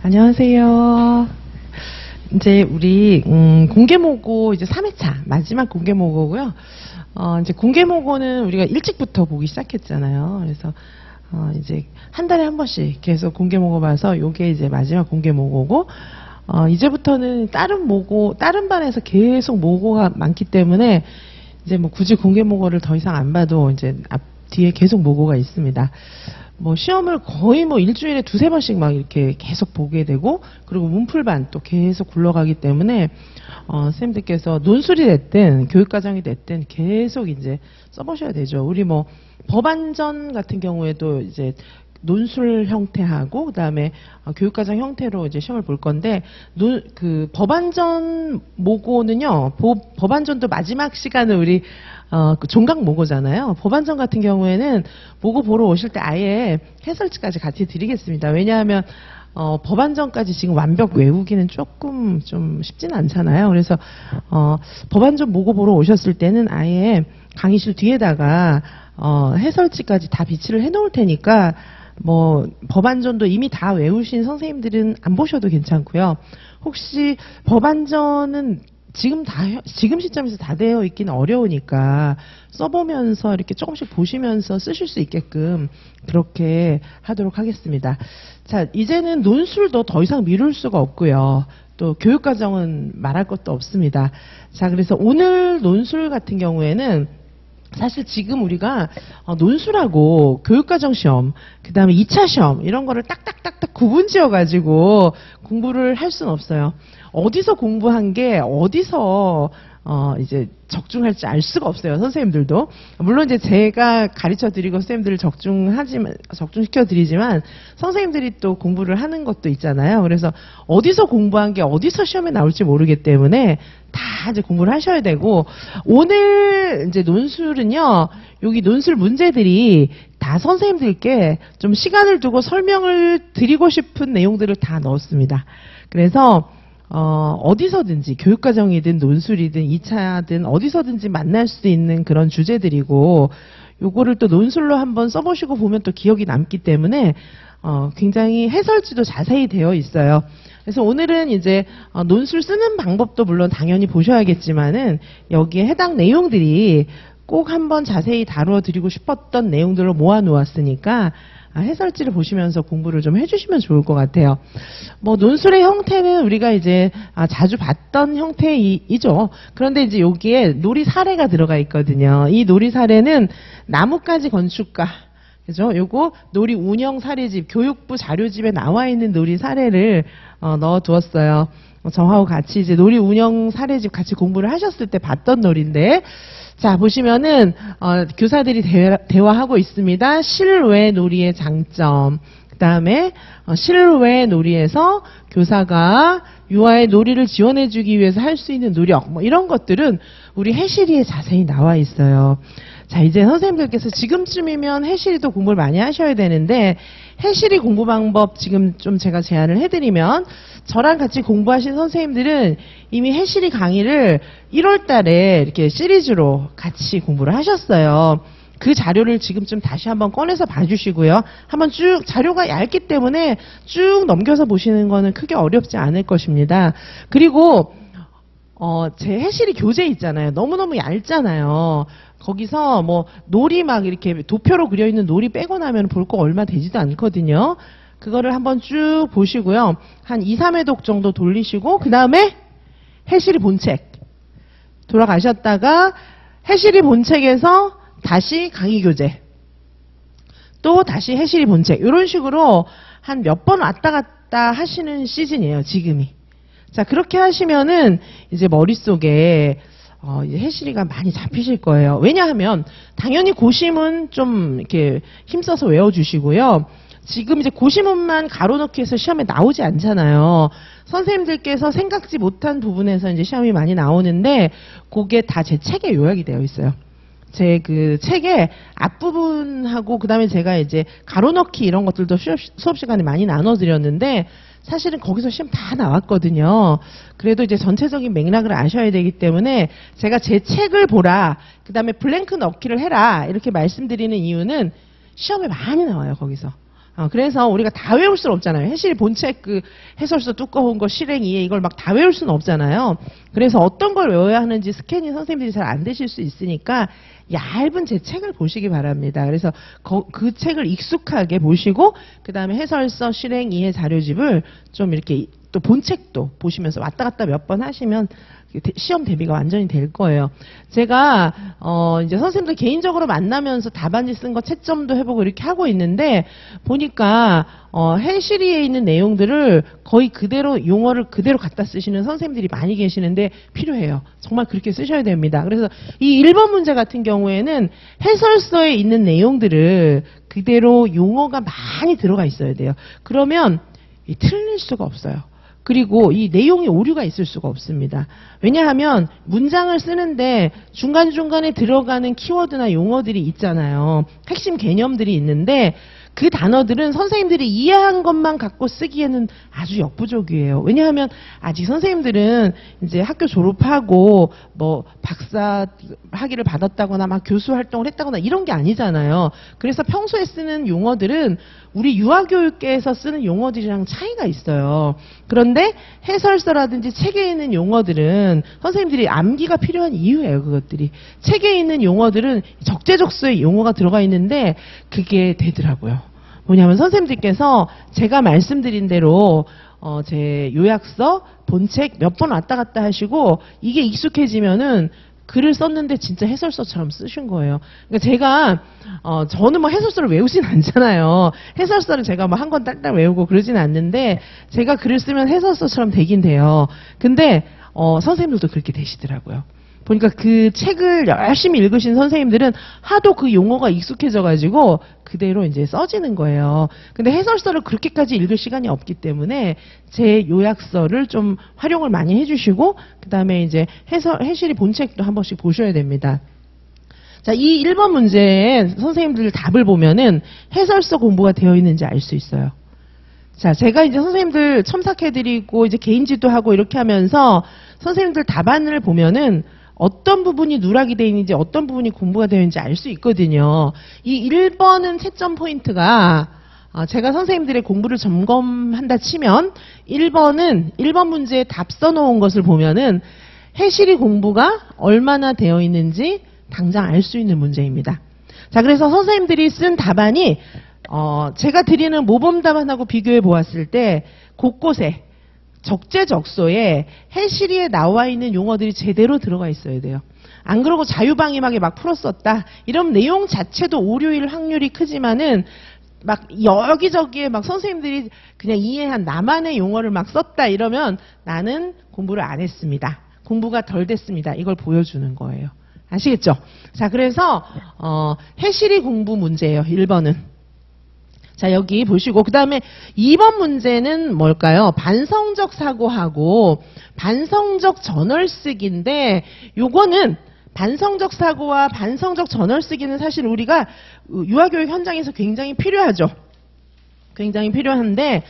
안녕하세요. 이제 우리 공개모고 이제 3회차 마지막 공개모고고요. 이제 공개모고는 우리가 일찍부터 보기 시작했잖아요. 그래서 이제 한 달에 한 번씩 계속 공개모고 봐서 요게 이제 마지막 공개모고고, 이제부터는 다른 반에서 계속 모고가 많기 때문에 이제 뭐 굳이 공개모고를 더 이상 안 봐도 이제 뒤에 계속 모고가 있습니다. 뭐 시험을 거의 뭐 일주일에 두세 번씩 막 이렇게 계속 보게 되고, 그리고 문풀반 또 계속 굴러가기 때문에 선생님들께서 논술이 됐든 교육과정이 됐든 계속 이제 써보셔야 되죠. 우리 뭐 법안전 같은 경우에도 이제 논술 형태하고 그다음에 교육과정 형태로 이제 시험을 볼 건데, 그 법안전 모고는요, 법안전도 마지막 시간을 우리 그 종강 모고잖아요. 법안전 같은 경우에는 모고 보러 오실 때 아예 해설지까지 같이 드리겠습니다. 왜냐하면 법안전까지 지금 완벽 외우기는 조금 좀 쉽지는 않잖아요. 그래서 법안전 모고 보러 오셨을 때는 아예 강의실 뒤에다가 해설지까지 다 비치를 해놓을 테니까, 뭐 법안전도 이미 다 외우신 선생님들은 안 보셔도 괜찮고요. 혹시 법안전은 지금 시점에서 다 되어 있기는 어려우니까 써보면서 이렇게 조금씩 보시면서 쓰실 수 있게끔 그렇게 하도록 하겠습니다. 자, 이제는 논술도 더 이상 미룰 수가 없고요. 또 교육과정은 말할 것도 없습니다. 자, 그래서 오늘 논술 같은 경우에는 사실 지금 우리가 논술하고 교육과정 시험, 그 다음에 2차 시험 이런 거를 딱딱딱딱 구분 지어가지고 공부를 할 수는 없어요. 어디서 공부한 게 어디서 이제 적중할지 알 수가 없어요. 선생님들도. 물론 이제 제가 가르쳐 드리고 선생님들을 적중시켜 드리지만 선생님들이 또 공부를 하는 것도 있잖아요. 그래서 어디서 공부한 게 어디서 시험에 나올지 모르기 때문에 다 이제 공부를 하셔야 되고, 오늘 이제 논술은요, 여기 논술 문제들이 다 선생님들께 좀 시간을 두고 설명을 드리고 싶은 내용들을 다 넣었습니다. 그래서 어디서든지 교육과정이든 논술이든 2차든 어디서든지 만날 수 있는 그런 주제들이고, 요거를 또 논술로 한번 써보시고 보면 또 기억이 남기 때문에 굉장히 해설지도 자세히 되어 있어요. 그래서 오늘은 이제 논술 쓰는 방법도 물론 당연히 보셔야겠지만은 여기에 해당 내용들이 꼭 한번 자세히 다루어 드리고 싶었던 내용들을 모아 놓았으니까 해설지를 보시면서 공부를 좀 해주시면 좋을 것 같아요. 뭐 논술의 형태는 우리가 이제 자주 봤던 형태이죠. 그런데 이제 여기에 놀이 사례가 들어가 있거든요. 이 놀이 사례는 나뭇가지 건축가, 그죠? 요거 놀이 운영 사례집, 교육부 자료집에 나와 있는 놀이 사례를 넣어 두었어요. 저하고 같이 이제 놀이 운영 사례집 같이 공부를 하셨을 때 봤던 놀인데, 자, 보시면은 교사들이 대화하고 있습니다. 실외 놀이의 장점, 그 다음에 실외 놀이에서 교사가 유아의 놀이를 지원해주기 위해서 할 수 있는 노력, 뭐 이런 것들은 우리 해시리에 자세히 나와 있어요. 자, 이제 선생님들께서 지금쯤이면 해시리도 공부를 많이 하셔야 되는데, 해시리 공부 방법 지금 좀 제가 제안을 해드리면, 저랑 같이 공부하신 선생님들은 이미 해시리 강의를 1월 달에 이렇게 시리즈로 같이 공부를 하셨어요. 그 자료를 지금쯤 다시 한번 꺼내서 봐주시고요. 한번 쭉, 자료가 얇기 때문에 쭉 넘겨서 보시는 거는 크게 어렵지 않을 것입니다. 그리고 제 해시리 교재 있잖아요. 너무너무 얇잖아요. 거기서 뭐 놀이 막 이렇게 도표로 그려있는 놀이 빼고 나면 볼 거 얼마 되지도 않거든요. 그거를 한번 쭉 보시고요. 한 2, 3회독 정도 돌리시고, 그 다음에 해시리 본책 돌아가셨다가 해시리 본책에서 다시 강의 교재, 또 다시 해시리 본책, 이런 식으로 한 몇 번 왔다 갔다 하시는 시즌이에요, 지금이. 자, 그렇게 하시면은 이제 머릿속에 해시리가 많이 잡히실 거예요. 왜냐하면 당연히 고시문 좀 이렇게 힘써서 외워주시고요. 지금 이제 고시문만 가로넣기 해서 시험에 나오지 않잖아요. 선생님들께서 생각지 못한 부분에서 이제 시험이 많이 나오는데, 그게 다 제 책에 요약이 되어 있어요. 제 그 책의 앞부분하고, 그 다음에 제가 이제 가로넣기 이런 것들도 수업 시간에 많이 나눠드렸는데, 사실은 거기서 시험 다 나왔거든요. 그래도 이제 전체적인 맥락을 아셔야 되기 때문에 제가 제 책을 보라, 그 다음에 블랭크 넣기를 해라, 이렇게 말씀드리는 이유는 시험에 많이 나와요, 거기서. 그래서 우리가 다 외울 수는 없잖아요. 해실 본책 그 해설서 두꺼운 거 실행 이해 이걸 막 다 외울 수는 없잖아요. 그래서 어떤 걸 외워야 하는지 스캐닝 선생님들이 잘 안 되실 수 있으니까 얇은 제 책을 보시기 바랍니다. 그래서 그 책을 익숙하게 보시고 그 다음에 해설서 실행 이해 자료집을 좀 이렇게 또 본책도 보시면서 왔다 갔다 몇 번 하시면 시험 대비가 완전히 될 거예요. 제가 이제 선생님들 개인적으로 만나면서 답안지 쓴 거 채점도 해보고 이렇게 하고 있는데 보니까 해시리에 있는 내용들을 거의 그대로 용어를 그대로 갖다 쓰시는 선생님들이 많이 계시는데 필요해요. 정말 그렇게 쓰셔야 됩니다. 그래서 이 1번 문제 같은 경우에는 해설서에 있는 내용들을 그대로 용어가 많이 들어가 있어야 돼요. 그러면 틀릴 수가 없어요. 그리고 이 내용에 오류가 있을 수가 없습니다. 왜냐하면 문장을 쓰는데 중간중간에 들어가는 키워드나 용어들이 있잖아요. 핵심 개념들이 있는데 그 단어들은 선생님들이 이해한 것만 갖고 쓰기에는 아주 역부족이에요. 왜냐하면 아직 선생님들은 이제 학교 졸업하고 뭐 박사 학위를 받았다거나 막 교수 활동을 했다거나 이런 게 아니잖아요. 그래서 평소에 쓰는 용어들은 우리 유아교육계에서 쓰는 용어들이랑 차이가 있어요. 그런데 해설서라든지 책에 있는 용어들은 선생님들이 암기가 필요한 이유예요. 그것들이. 책에 있는 용어들은 적재적소의 용어가 들어가 있는데 그게 되더라고요. 뭐냐면 선생님들께서 제가 말씀드린 대로 제 요약서, 본책 몇 번 왔다 갔다 하시고 이게 익숙해지면은 글을 썼는데 진짜 해설서처럼 쓰신 거예요. 그러니까 제가 저는 뭐 해설서를 외우진 않잖아요. 해설서를 제가 뭐 한 권 딸딸 외우고 그러진 않는데 제가 글을 쓰면 해설서처럼 되긴 돼요. 근데 선생님들도 그렇게 되시더라고요. 보니까 그 책을 열심히 읽으신 선생님들은 하도 그 용어가 익숙해져가지고 그대로 이제 써지는 거예요. 근데 해설서를 그렇게까지 읽을 시간이 없기 때문에 제 요약서를 좀 활용을 많이 해주시고 그 다음에 이제 해실이 본책도 한 번씩 보셔야 됩니다. 자, 이 1번 문제에 선생님들 답을 보면은 해설서 공부가 되어 있는지 알 수 있어요. 자, 제가 이제 선생님들 첨삭해드리고 이제 개인 지도하고 이렇게 하면서 선생님들 답안을 보면은 어떤 부분이 누락이 되어 있는지 어떤 부분이 공부가 되어 있는지 알 수 있거든요. 이 1번은 채점 포인트가 제가 선생님들의 공부를 점검한다 치면 1번 문제에 답 써놓은 것을 보면은 해실이 공부가 얼마나 되어 있는지 당장 알 수 있는 문제입니다. 자, 그래서 선생님들이 쓴 답안이 제가 드리는 모범 답안하고 비교해 보았을 때 곳곳에 적재적소에 해시리에 나와 있는 용어들이 제대로 들어가 있어야 돼요. 안 그러고 자유방임하게 막 풀었었다. 이런 내용 자체도 오류일 확률이 크지만은 막 여기저기에 막 선생님들이 그냥 이해한 나만의 용어를 막 썼다 이러면 나는 공부를 안 했습니다. 공부가 덜 됐습니다. 이걸 보여주는 거예요. 아시겠죠? 자, 그래서 해시리 공부 문제예요. 1번은. 자, 여기 보시고 그 다음에 2번 문제는 뭘까요? 반성적 사고하고 반성적 전월쓰기인데 요거는 반성적 사고와 반성적 전월쓰기는 사실 우리가 유아교육 현장에서 굉장히 필요하죠. 굉장히 필요한데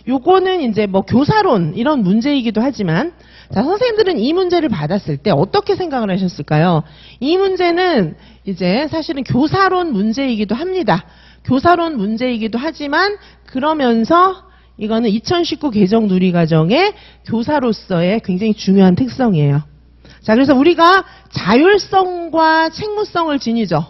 요거는 이제 뭐 교사론 이런 문제이기도 하지만 자, 선생님들은 이 문제를 받았을 때 어떻게 생각을 하셨을까요? 이 문제는 이제 사실은 교사론 문제이기도 합니다. 교사론 문제이기도 하지만 그러면서 이거는 2019 개정 누리과정의 교사로서의 굉장히 중요한 특성이에요. 자, 그래서 우리가 자율성과 책무성을 지니죠.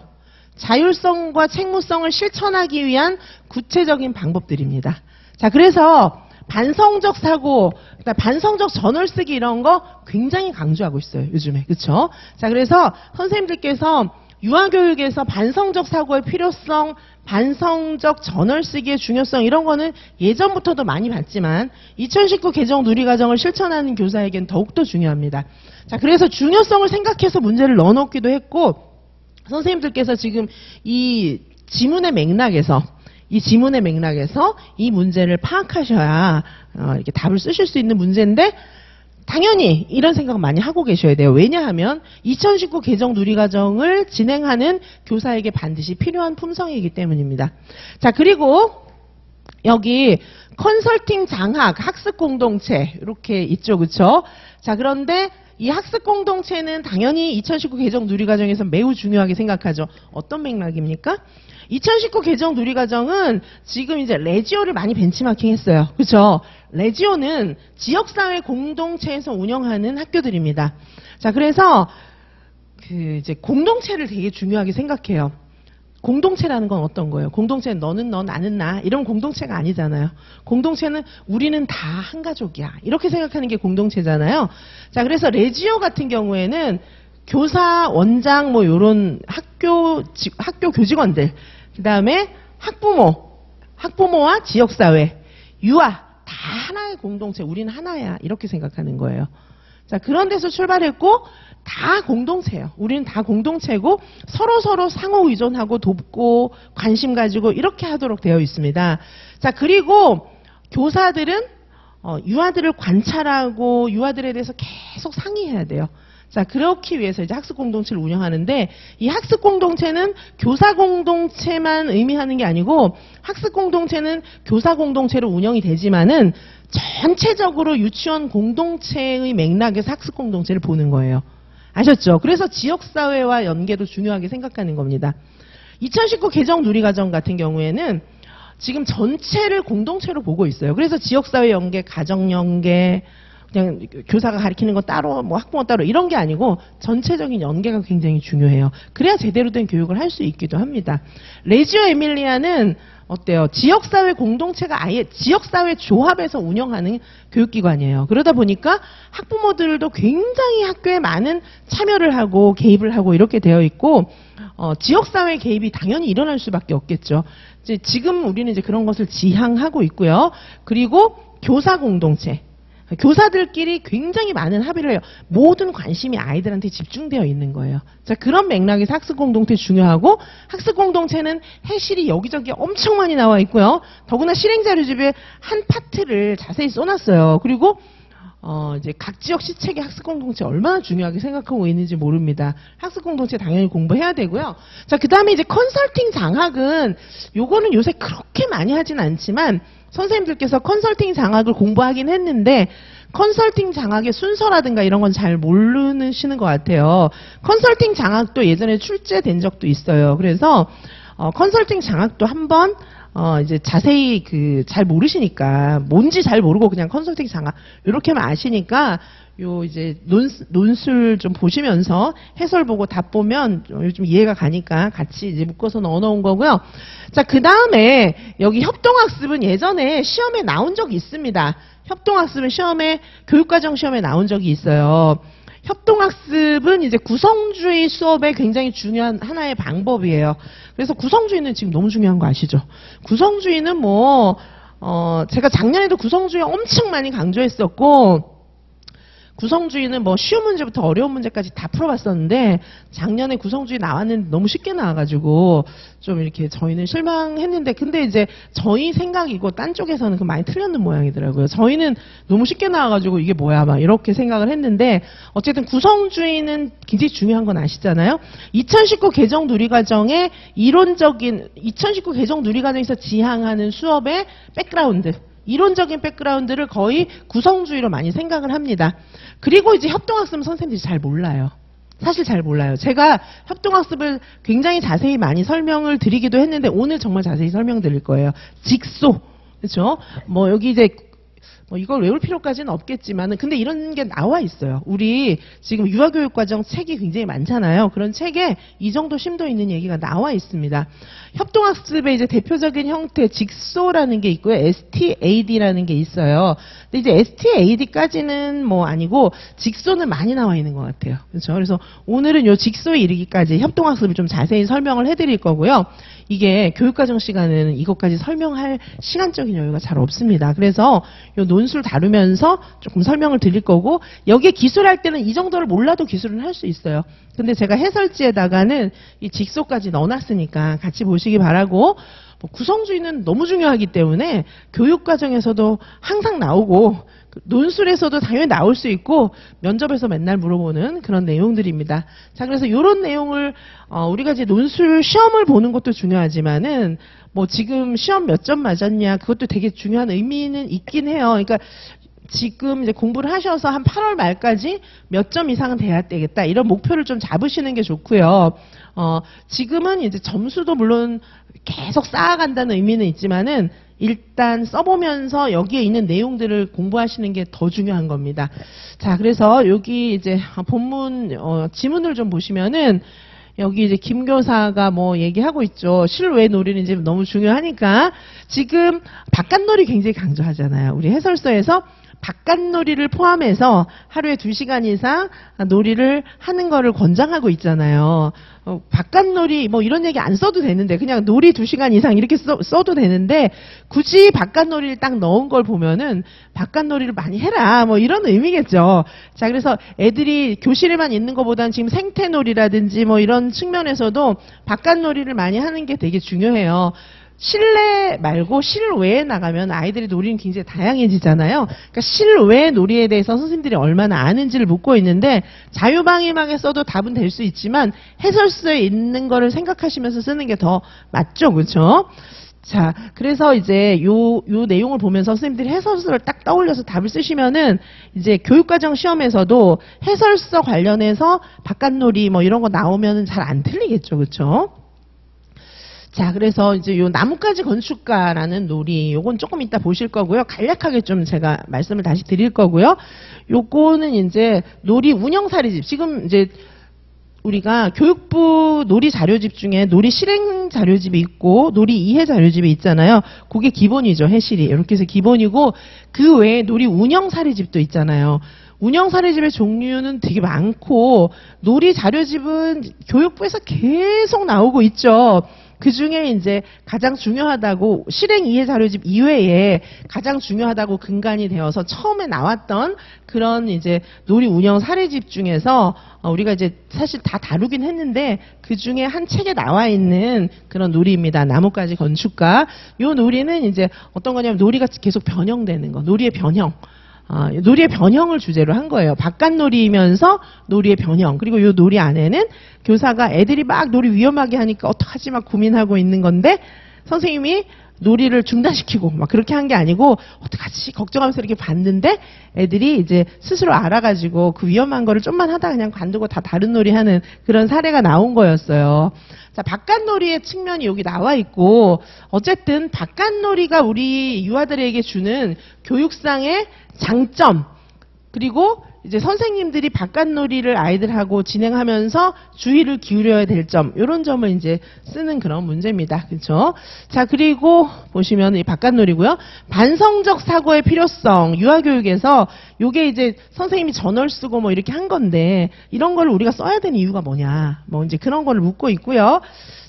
자율성과 책무성을 실천하기 위한 구체적인 방법들입니다. 자, 그래서 반성적 사고, 반성적 전월쓰기 이런 거 굉장히 강조하고 있어요. 요즘에. 그렇죠? 자, 그래서 선생님들께서 유아교육에서 반성적 사고의 필요성, 반성적 전월쓰기의 중요성 이런 거는 예전부터도 많이 봤지만 2019 개정 누리과정을 실천하는 교사에겐 더욱더 중요합니다. 자, 그래서 중요성을 생각해서 문제를 넣어놓기도 했고 선생님들께서 지금 이 지문의 맥락에서 이 문제를 파악하셔야 이렇게 답을 쓰실 수 있는 문제인데 당연히 이런 생각 많이 하고 계셔야 돼요. 왜냐하면 2019 개정 누리과정을 진행하는 교사에게 반드시 필요한 품성이기 때문입니다. 자, 그리고 여기 컨설팅 장학, 학습 공동체 이렇게 있죠. 그렇죠? 자, 그런데 이 학습 공동체는 당연히 2019 개정 누리과정에서 매우 중요하게 생각하죠. 어떤 맥락입니까? 2019 개정 누리과정은 지금 이제 레지오를 많이 벤치마킹 했어요. 그렇죠? 레지오는 지역사회 공동체에서 운영하는 학교들입니다. 자, 그래서 이제 공동체를 되게 중요하게 생각해요. 공동체라는 건 어떤 거예요? 공동체는 너는 너, 나는 나, 이런 공동체가 아니잖아요. 공동체는 우리는 다 한 가족이야, 이렇게 생각하는 게 공동체잖아요. 자, 그래서 레지오 같은 경우에는 교사, 원장, 뭐 요런 학교 교직원들, 그 다음에 학부모와 지역사회, 유아, 다 하나의 공동체, 우리는 하나야, 이렇게 생각하는 거예요. 자, 그런 데서 출발했고 다 공동체예요. 우리는 다 공동체고 서로 상호 의존하고 돕고 관심 가지고 이렇게 하도록 되어 있습니다. 자, 그리고 교사들은 유아들을 관찰하고 유아들에 대해서 계속 상의해야 돼요. 자, 그렇기 위해서 이제 학습 공동체를 운영하는데, 이 학습 공동체는 교사 공동체만 의미하는 게 아니고 학습 공동체는 교사 공동체로 운영이 되지만은 전체적으로 유치원 공동체의 맥락에서 학습 공동체를 보는 거예요. 아셨죠? 그래서 지역사회와 연계도 중요하게 생각하는 겁니다. 2019 개정 누리과정 같은 경우에는 지금 전체를 공동체로 보고 있어요. 그래서 지역사회 연계, 가정 연계, 그냥 교사가 가르치는 거 따로, 뭐 학부모 따로 이런 게 아니고 전체적인 연계가 굉장히 중요해요. 그래야 제대로 된 교육을 할 수 있기도 합니다. 레지오 에밀리아는 어때요? 지역사회 공동체가 아예 지역사회 조합에서 운영하는 교육기관이에요. 그러다 보니까 학부모들도 굉장히 학교에 많은 참여를 하고 개입을 하고 이렇게 되어 있고, 지역사회 개입이 당연히 일어날 수밖에 없겠죠. 이제 지금 우리는 이제 그런 것을 지향하고 있고요. 그리고 교사 공동체. 교사들끼리 굉장히 많은 합의를 해요. 모든 관심이 아이들한테 집중되어 있는 거예요. 자, 그런 맥락에서 학습 공동체 중요하고, 학습 공동체는 해실이 여기저기 엄청 많이 나와 있고요. 더구나 실행자료집에 한 파트를 자세히 써놨어요. 그리고 이제 각 지역 시책의 학습 공동체 얼마나 중요하게 생각하고 있는지 모릅니다. 학습 공동체 당연히 공부해야 되고요. 자, 그 다음에 이제 컨설팅 장학은 요거는 요새 그렇게 많이 하진 않지만 선생님들께서 컨설팅 장학을 공부하긴 했는데 컨설팅 장학의 순서라든가 이런 건 잘 모르시는 것 같아요. 컨설팅 장학도 예전에 출제된 적도 있어요. 그래서 컨설팅 장학도 한번 이제 자세히 잘 모르시니까, 뭔지 잘 모르고 그냥 컨설팅 장학 이렇게만 아시니까 요 이제 논술 좀 보시면서 해설 보고 답 보면 요즘 이해가 가니까 같이 이제 묶어서 넣어놓은 거고요. 자, 그 다음에 여기 협동학습은 예전에 시험에 나온 적이 있습니다. 협동학습은 교육과정 시험에 나온 적이 있어요. 협동학습은 이제 구성주의 수업에 굉장히 중요한 하나의 방법이에요. 그래서 구성주의는 지금 너무 중요한 거 아시죠? 구성주의는 제가 작년에도 구성주의 엄청 많이 강조했었고, 구성주의는 쉬운 문제부터 어려운 문제까지 다 풀어봤었는데, 작년에 구성주의 나왔는데 너무 쉽게 나와가지고 좀 이렇게 저희는 실망했는데, 근데 이제 저희 생각이고 딴 쪽에서는 많이 틀렸는 모양이더라고요. 저희는 너무 쉽게 나와가지고 이게 뭐야 막 이렇게 생각을 했는데, 어쨌든 구성주의는 굉장히 중요한 건 아시잖아요. 2019 개정 누리과정의 2019 개정 누리과정에서 지향하는 수업의 백그라운드, 이론적인 백그라운드를 거의 구성주의로 많이 생각을 합니다. 그리고 이제 협동학습은 선생님들이 잘 몰라요. 사실 잘 몰라요. 제가 협동학습을 굉장히 자세히 많이 설명을 드리기도 했는데 오늘 정말 자세히 설명드릴 거예요. 직소. 그렇죠? 여기 이제 이걸 외울 필요까지는 없겠지만은, 근데 이런 게 나와 있어요. 우리 지금 유아교육과정 책이 굉장히 많잖아요. 그런 책에 이 정도 심도 있는 얘기가 나와 있습니다. 협동학습의 이제 대표적인 형태 직소라는 게 있고요. STAD라는 게 있어요. 근데 이제 STAD까지는 아니고 직소는 많이 나와 있는 것 같아요. 그렇죠? 그래서 오늘은 요 직소에 이르기까지 협동학습을 좀 자세히 설명을 해드릴 거고요. 이게 교육과정 시간에는 이것까지 설명할 시간적인 여유가 잘 없습니다. 그래서 요 논술 다루면서 조금 설명을 드릴 거고, 여기에 기술할 때는 이 정도를 몰라도 기술은 할 수 있어요. 근데 제가 해설지에다가는 이 직소까지 넣어놨으니까 같이 보시기 바라고, 구성주의는 너무 중요하기 때문에 교육과정에서도 항상 나오고 논술에서도 당연히 나올 수 있고 면접에서 맨날 물어보는 그런 내용들입니다. 자, 그래서 이런 내용을 우리가 이제 논술 시험을 보는 것도 중요하지만은 지금 시험 몇 점 맞았냐, 그것도 되게 중요한 의미는 있긴 해요. 그러니까 지금 이제 공부를 하셔서 한 8월 말까지 몇 점 이상은 돼야 되겠다. 이런 목표를 좀 잡으시는 게 좋고요. 지금은 이제 점수도 물론 계속 쌓아간다는 의미는 있지만은 일단 써보면서 여기에 있는 내용들을 공부하시는 게 더 중요한 겁니다. 자, 그래서 여기 이제 본문, 지문을 좀 보시면은 여기 이제 김 교사가 뭐 얘기하고 있죠. 실외 놀이는 이제 너무 중요하니까 지금 바깥놀이 굉장히 강조하잖아요. 우리 해설서에서 바깥놀이를 포함해서 하루에 2시간 이상 놀이를 하는 거를 권장하고 있잖아요. 바깥놀이 뭐 이런 얘기 안 써도 되는데 그냥 놀이 2시간 이상 이렇게 써도 되는데 굳이 바깥놀이를 딱 넣은 걸 보면은 바깥놀이를 많이 해라 뭐 이런 의미겠죠. 자, 그래서 애들이 교실에만 있는 것보다는 지금 생태놀이라든지 뭐 이런 측면에서도 바깥놀이를 많이 하는 게 되게 중요해요. 실내 말고 실외에 나가면 아이들의 놀이는 굉장히 다양해지잖아요. 그러니까 실외 놀이에 대해서 선생님들이 얼마나 아는지를 묻고 있는데 자유방임하게 써도 답은 될 수 있지만 해설서에 있는 거를 생각하시면서 쓰는 게 더 맞죠, 그렇죠? 자, 그래서 이제 요 내용을 보면서 선생님들이 해설서를 딱 떠올려서 답을 쓰시면은 이제 교육과정 시험에서도 해설서 관련해서 바깥놀이 뭐 이런 거 나오면은 잘 안 틀리겠죠, 그렇죠? 자, 그래서 이제 요 나뭇가지 건축가라는 놀이, 요건 조금 이따 보실 거고요. 간략하게 좀 제가 말씀을 다시 드릴 거고요. 요거는 이제 놀이 운영 사례집. 지금 이제 우리가 교육부 놀이 자료집 중에 놀이 실행 자료집이 있고 놀이 이해 자료집이 있잖아요. 그게 기본이죠, 해실이. 이렇게 해서 기본이고 그 외에 놀이 운영 사례집도 있잖아요. 운영 사례집의 종류는 되게 많고 놀이 자료집은 교육부에서 계속 나오고 있죠. 그 중에 이제 가장 중요하다고 실행 이해 자료집 이외에 가장 중요하다고 근간이 되어서 처음에 나왔던 그런 이제 놀이 운영 사례집 중에서 우리가 이제 사실 다 다루긴 했는데 그 중에 한 책에 나와 있는 그런 놀이입니다. 나뭇가지 건축가. 요 놀이는 이제 어떤 거냐면 놀이가 계속 변형되는 거. 놀이의 변형. 놀이의 변형을 주제로 한 거예요. 바깥놀이면서 놀이의 변형. 그리고 이 놀이 안에는 교사가 애들이 막 놀이 위험하게 하니까 어떡하지 막 고민하고 있는 건데 선생님이 놀이를 중단시키고 막 그렇게 한 게 아니고 어떡하지 걱정하면서 이렇게 봤는데 애들이 이제 스스로 알아가지고 그 위험한 거를 좀만 하다 그냥 관두고 다 다른 놀이 하는 그런 사례가 나온 거였어요. 자, 바깥놀이의 측면이 여기 나와 있고 어쨌든 바깥놀이가 우리 유아들에게 주는 교육상의 장점 그리고 이제 선생님들이 바깥놀이를 아이들하고 진행하면서 주의를 기울여야 될 점, 이런 점을 이제 쓰는 그런 문제입니다. 그렇죠? 자, 그리고 보시면 이 바깥놀이고요. 반성적 사고의 필요성, 유아교육에서 요게 이제 선생님이 전월 쓰고 뭐 이렇게 한 건데 이런 걸 우리가 써야 되는 이유가 뭐냐, 뭐 이제 그런 거를 묻고 있고요.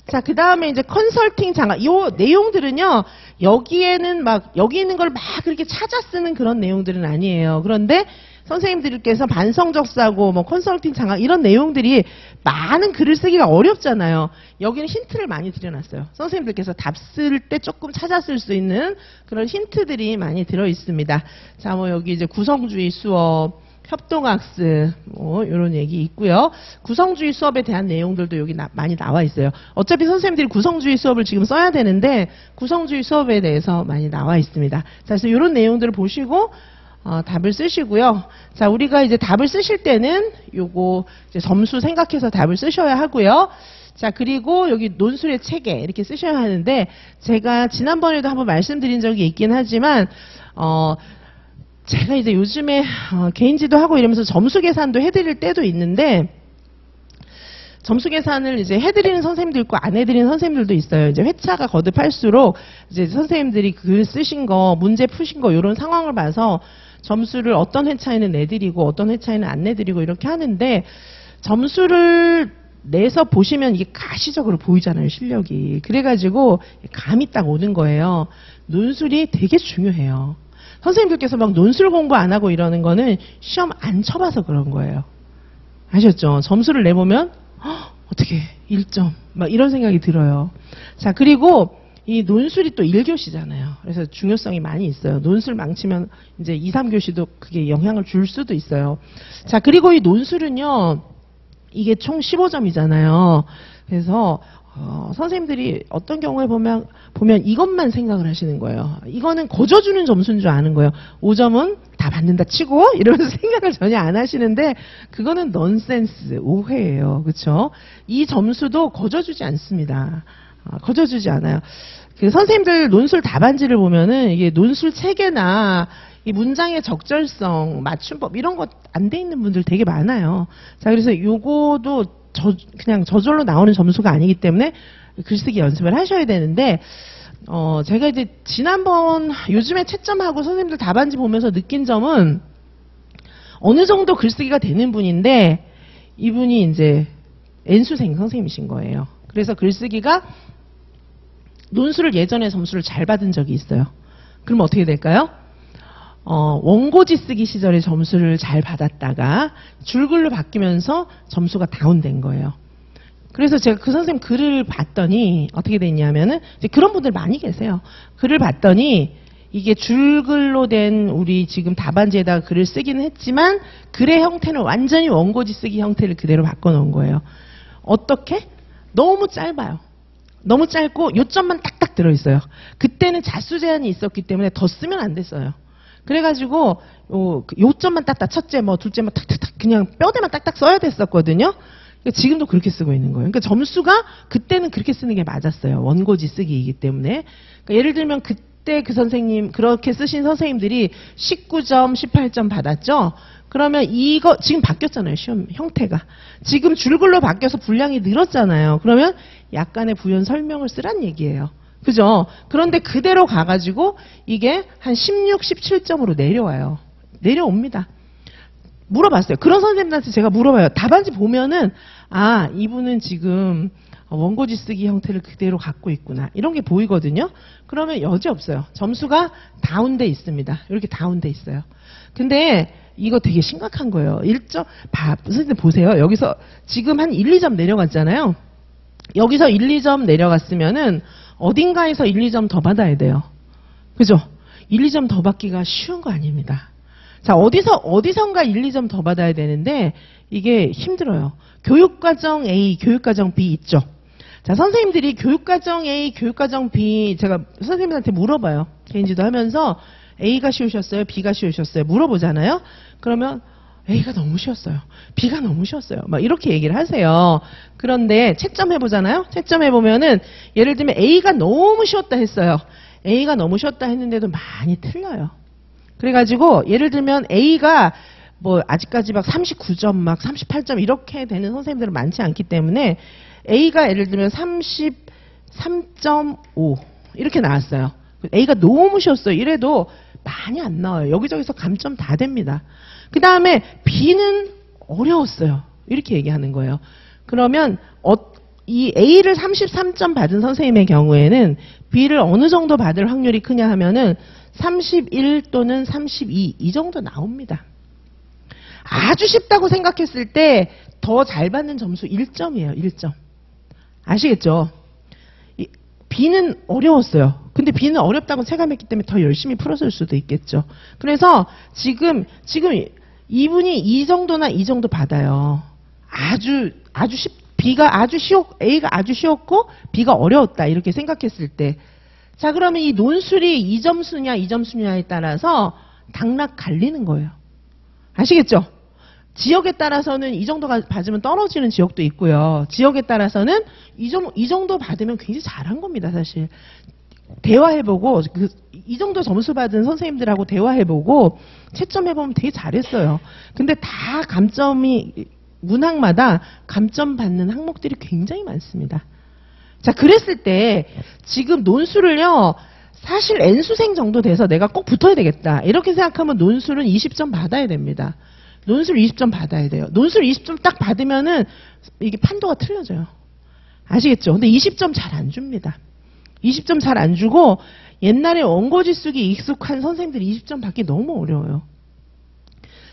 자, 그 다음에 이제 컨설팅 장학. 요 내용들은요, 여기에는 막, 여기 있는 걸 막 그렇게 찾아 쓰는 그런 내용들은 아니에요. 그런데 선생님들께서 반성적 사고, 뭐 컨설팅 장학, 이런 내용들이 많은 글을 쓰기가 어렵잖아요. 여기는 힌트를 많이 드려놨어요. 선생님들께서 답 쓸 때 조금 찾아 쓸 수 있는 그런 힌트들이 많이 들어 있습니다. 자, 뭐 여기 이제 구성주의 수업, 협동학습, 뭐, 이런 얘기 있고요. 구성주의 수업에 대한 내용들도 여기 많이 나와 있어요. 어차피 선생님들이 구성주의 수업을 지금 써야 되는데, 구성주의 수업에 대해서 많이 나와 있습니다. 자, 그래서 이런 내용들을 보시고, 답을 쓰시고요. 자, 우리가 이제 답을 쓰실 때는 요거 이제 점수 생각해서 답을 쓰셔야 하고요. 자, 그리고 여기 논술의 체계 이렇게 쓰셔야 하는데, 제가 지난번에도 한번 말씀드린 적이 있긴 하지만, 제가 이제 요즘에 개인지도 하고 이러면서 점수 계산도 해드릴 때도 있는데 점수 계산을 이제 해드리는 선생님도 있고 안 해드리는 선생님들도 있어요. 이제 회차가 거듭할수록 이제 선생님들이 글 쓰신 거, 문제 푸신 거 이런 상황을 봐서 점수를 어떤 회차에는 내드리고 어떤 회차에는 안 내드리고 이렇게 하는데 점수를 내서 보시면 이게 가시적으로 보이잖아요, 실력이. 그래가지고 감이 딱 오는 거예요. 논술이 되게 중요해요. 선생님들께서 막 논술 공부 안 하고 이러는 거는 시험 안 쳐봐서 그런 거예요. 아셨죠? 점수를 내보면 어떻게 1점 막 이런 생각이 들어요. 자, 그리고 이 논술이 또 1교시잖아요. 그래서 중요성이 많이 있어요. 논술 망치면 이제 2, 3교시도 그게 영향을 줄 수도 있어요. 자, 그리고 이 논술은요, 이게 총 15점이잖아요. 그래서 선생님들이 어떤 경우에 보면 이것만 생각을 하시는 거예요. 이거는 거저주는 점수인 줄 아는 거예요. 5점은 다 받는다 치고 이러면서 생각을 전혀 안 하시는데 그거는 넌센스, 오해예요. 그렇죠? 이 점수도 거저주지 않습니다. 거저주지 않아요. 그 선생님들 논술 답안지를 보면은 이게 논술 체계나 이 문장의 적절성, 맞춤법 이런 것 안 돼 있는 분들 되게 많아요. 자, 그래서 요거도 그냥 저절로 나오는 점수가 아니기 때문에 글쓰기 연습을 하셔야 되는데, 제가 이제 지난번 요즘에 채점하고 선생님들 답안지 보면서 느낀 점은 어느 정도 글쓰기가 되는 분인데 이분이 이제 N수생 선생님이신 거예요. 그래서 글쓰기가 논술을 예전에 점수를 잘 받은 적이 있어요. 그럼 어떻게 될까요? 원고지 쓰기 시절에 점수를 잘 받았다가 줄글로 바뀌면서 점수가 다운된 거예요. 그래서 제가 그 선생님 글을 봤더니 어떻게 됐냐면은 이제 그런 분들 많이 계세요. 글을 봤더니 이게 줄글로 된 우리 지금 답안지에다가 글을 쓰기는 했지만 글의 형태는 완전히 원고지 쓰기 형태를 그대로 바꿔놓은 거예요. 어떻게? 너무 짧아요. 너무 짧고 요점만 딱딱 들어있어요. 그때는 자수 제한이 있었기 때문에 더 쓰면 안 됐어요. 그래가지고 요점만 딱딱 첫째 뭐 둘째 뭐 탁탁탁 그냥 뼈대만 딱딱 써야 됐었거든요. 그러니까 지금도 그렇게 쓰고 있는 거예요. 그러니까 점수가 그때는 그렇게 쓰는 게 맞았어요. 원고지 쓰기이기 때문에. 그러니까 예를 들면 그때 그 선생님 그렇게 쓰신 선생님들이 19점, 18점 받았죠. 그러면 이거 지금 바뀌었잖아요. 시험 형태가. 지금 줄글로 바뀌어서 분량이 늘었잖아요. 그러면 약간의 부연 설명을 쓰란 얘기예요. 그죠? 그런데 그대로 가가지고 이게 한 16, 17점으로 내려와요. 내려옵니다. 물어봤어요. 그런 선생님들한테 제가 물어봐요. 답안지 보면은 이분은 지금 원고지 쓰기 형태를 그대로 갖고 있구나. 이런 게 보이거든요. 그러면 여지없어요. 점수가 다운돼 있습니다. 이렇게 다운돼 있어요. 근데 이거 되게 심각한 거예요. 1점, 선생님 보세요. 여기서 지금 한 1, 2점 내려갔잖아요. 여기서 1, 2점 내려갔으면은 어딘가에서 1, 2점 더 받아야 돼요. 그죠? 1, 2점 더 받기가 쉬운 거 아닙니다. 자, 어디선가 1, 2점 더 받아야 되는데 이게 힘들어요. 교육과정 A, 교육과정 B 있죠? 자, 선생님들이 교육과정 A, 교육과정 B 제가 선생님한테 물어봐요. 개인지도 하면서 A가 쉬우셨어요? B가 쉬우셨어요? 물어보잖아요? 그러면 A가 너무 쉬웠어요. B가 너무 쉬웠어요. 막 이렇게 얘기를 하세요. 그런데 채점해보잖아요? 채점해보면은 예를 들면 A가 너무 쉬웠다 했어요. A가 너무 쉬웠다 했는데도 많이 틀려요. 그래가지고 예를 들면 A가 뭐 아직까지 막 39점 막 38점 이렇게 되는 선생님들은 많지 않기 때문에 A가 예를 들면 33.5 이렇게 나왔어요. A가 너무 쉬웠어요. 이래도 많이 안 나와요. 여기저기서 감점 다 됩니다. 그 다음에 B는 어려웠어요. 이렇게 얘기하는 거예요. 그러면 이 A를 33점 받은 선생님의 경우에는 B를 어느 정도 받을 확률이 크냐 하면은 31 또는 32 이 정도 나옵니다. 아주 쉽다고 생각했을 때 더 잘 받는 점수 1점이에요. 1점. 아시겠죠? B는 어려웠어요. 근데 B는 어렵다고 체감했기 때문에 더 열심히 풀었을 수도 있겠죠. 그래서 지금 이분이 이 정도나 이 정도 받아요. A가 아주 쉬웠고 B가 어려웠다 이렇게 생각했을 때. 자, 그러면 이 논술이 2점수냐 2점수냐에 따라서 당락 갈리는 거예요. 아시겠죠? 지역에 따라서는 이 정도 받으면 떨어지는 지역도 있고요. 지역에 따라서는 이 정도 받으면 굉장히 잘한 겁니다, 사실. 대화해보고, 이 정도 점수 받은 선생님들하고 대화해보고, 채점해보면 되게 잘했어요. 근데 다 문학마다 감점 받는 항목들이 굉장히 많습니다. 자, 그랬을 때, 지금 논술을요, 사실 N수생 정도 돼서 내가 꼭 붙어야 되겠다. 이렇게 생각하면 논술은 20점 받아야 됩니다. 논술 20점 받아야 돼요. 논술 20점 딱 받으면은 이게 판도가 틀려져요. 아시겠죠? 근데 20점 잘 안 줍니다. 20점 잘 안 주고 옛날에 원고지 쓰기 익숙한 선생님들이 20점 받기 너무 어려워요.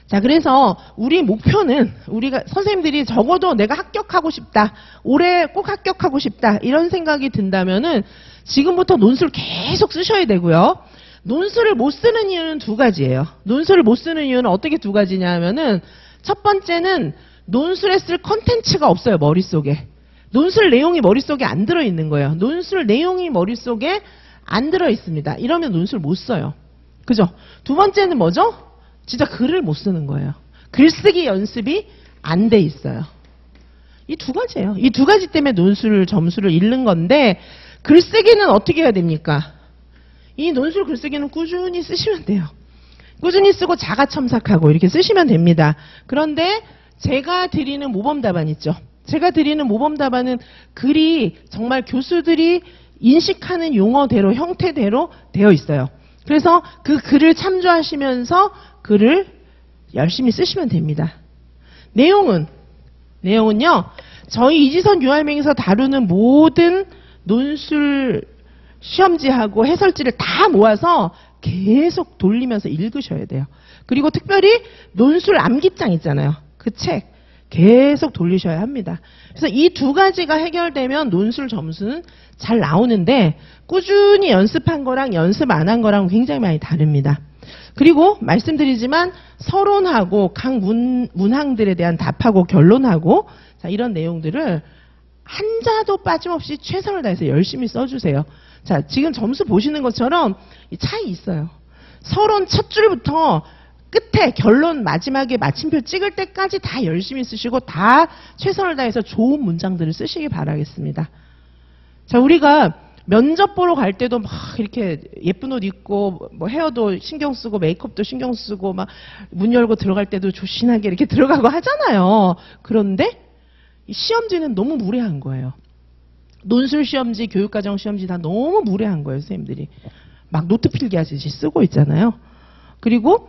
자, 그래서 우리 목표는 우리가 선생님들이 적어도 내가 합격하고 싶다. 올해 꼭 합격하고 싶다. 이런 생각이 든다면은 지금부터 논술 계속 쓰셔야 되고요. 논술을 못 쓰는 이유는 두 가지예요. 논술을 못 쓰는 이유는 어떻게 두 가지냐 하면은 첫 번째는 논술에 쓸 컨텐츠가 없어요. 머릿속에. 논술 내용이 머릿속에 안 들어있는 거예요. 논술 내용이 머릿속에 안 들어있습니다. 이러면 논술 못 써요. 그죠? 두 번째는 뭐죠? 진짜 글을 못 쓰는 거예요. 글쓰기 연습이 안 돼 있어요. 이 두 가지예요. 이 두 가지 때문에 논술 점수를 잃는 건데, 글쓰기는 어떻게 해야 됩니까? 이 논술 글쓰기는 꾸준히 쓰시면 돼요. 꾸준히 쓰고 자가첨삭하고 이렇게 쓰시면 됩니다. 그런데 제가 드리는 모범 답안 있죠. 제가 드리는 모범 답안은 글이 정말 교수들이 인식하는 용어대로, 형태대로 되어 있어요. 그래서 그 글을 참조하시면서 글을 열심히 쓰시면 됩니다. 내용은요, 저희 이지선 유알맹에서 다루는 모든 논술 시험지하고 해설지를 다 모아서 계속 돌리면서 읽으셔야 돼요. 그리고 특별히 논술 암기장 있잖아요. 그 책 계속 돌리셔야 합니다. 그래서 이 두 가지가 해결되면 논술 점수는 잘 나오는데, 꾸준히 연습한 거랑 연습 안 한 거랑 굉장히 많이 다릅니다. 그리고 말씀드리지만 서론하고 각 문항들에 대한 답하고 결론하고, 자, 이런 내용들을 한자도 빠짐없이 최선을 다해서 열심히 써주세요. 자, 지금 점수 보시는 것처럼 이 차이 있어요. 서론 첫 줄부터 끝에 결론 마지막에 마침표 찍을 때까지 다 열심히 쓰시고 다 최선을 다해서 좋은 문장들을 쓰시기 바라겠습니다. 자, 우리가 면접 보러 갈 때도 막 이렇게 예쁜 옷 입고 뭐 헤어도 신경 쓰고 메이크업도 신경 쓰고 막 문 열고 들어갈 때도 조신하게 이렇게 들어가고 하잖아요. 그런데 이 시험지는 너무 무례한 거예요. 논술 시험지, 교육과정 시험지 다 너무 무례한 거예요, 선생님들이. 막 노트 필기 하듯이 쓰고 있잖아요. 그리고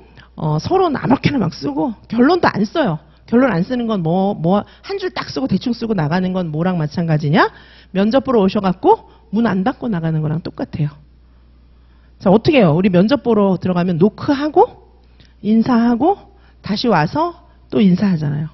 서론 아무렇게나 막 쓰고 결론도 안 써요. 결론 안 쓰는 건 한 줄 딱 쓰고 대충 쓰고 나가는 건 뭐랑 마찬가지냐? 면접 보러 오셔갖고 문 안 닫고 나가는 거랑 똑같아요. 자, 어떻게 해요? 우리 면접 보러 들어가면 노크하고 인사하고 다시 와서 또 인사하잖아요.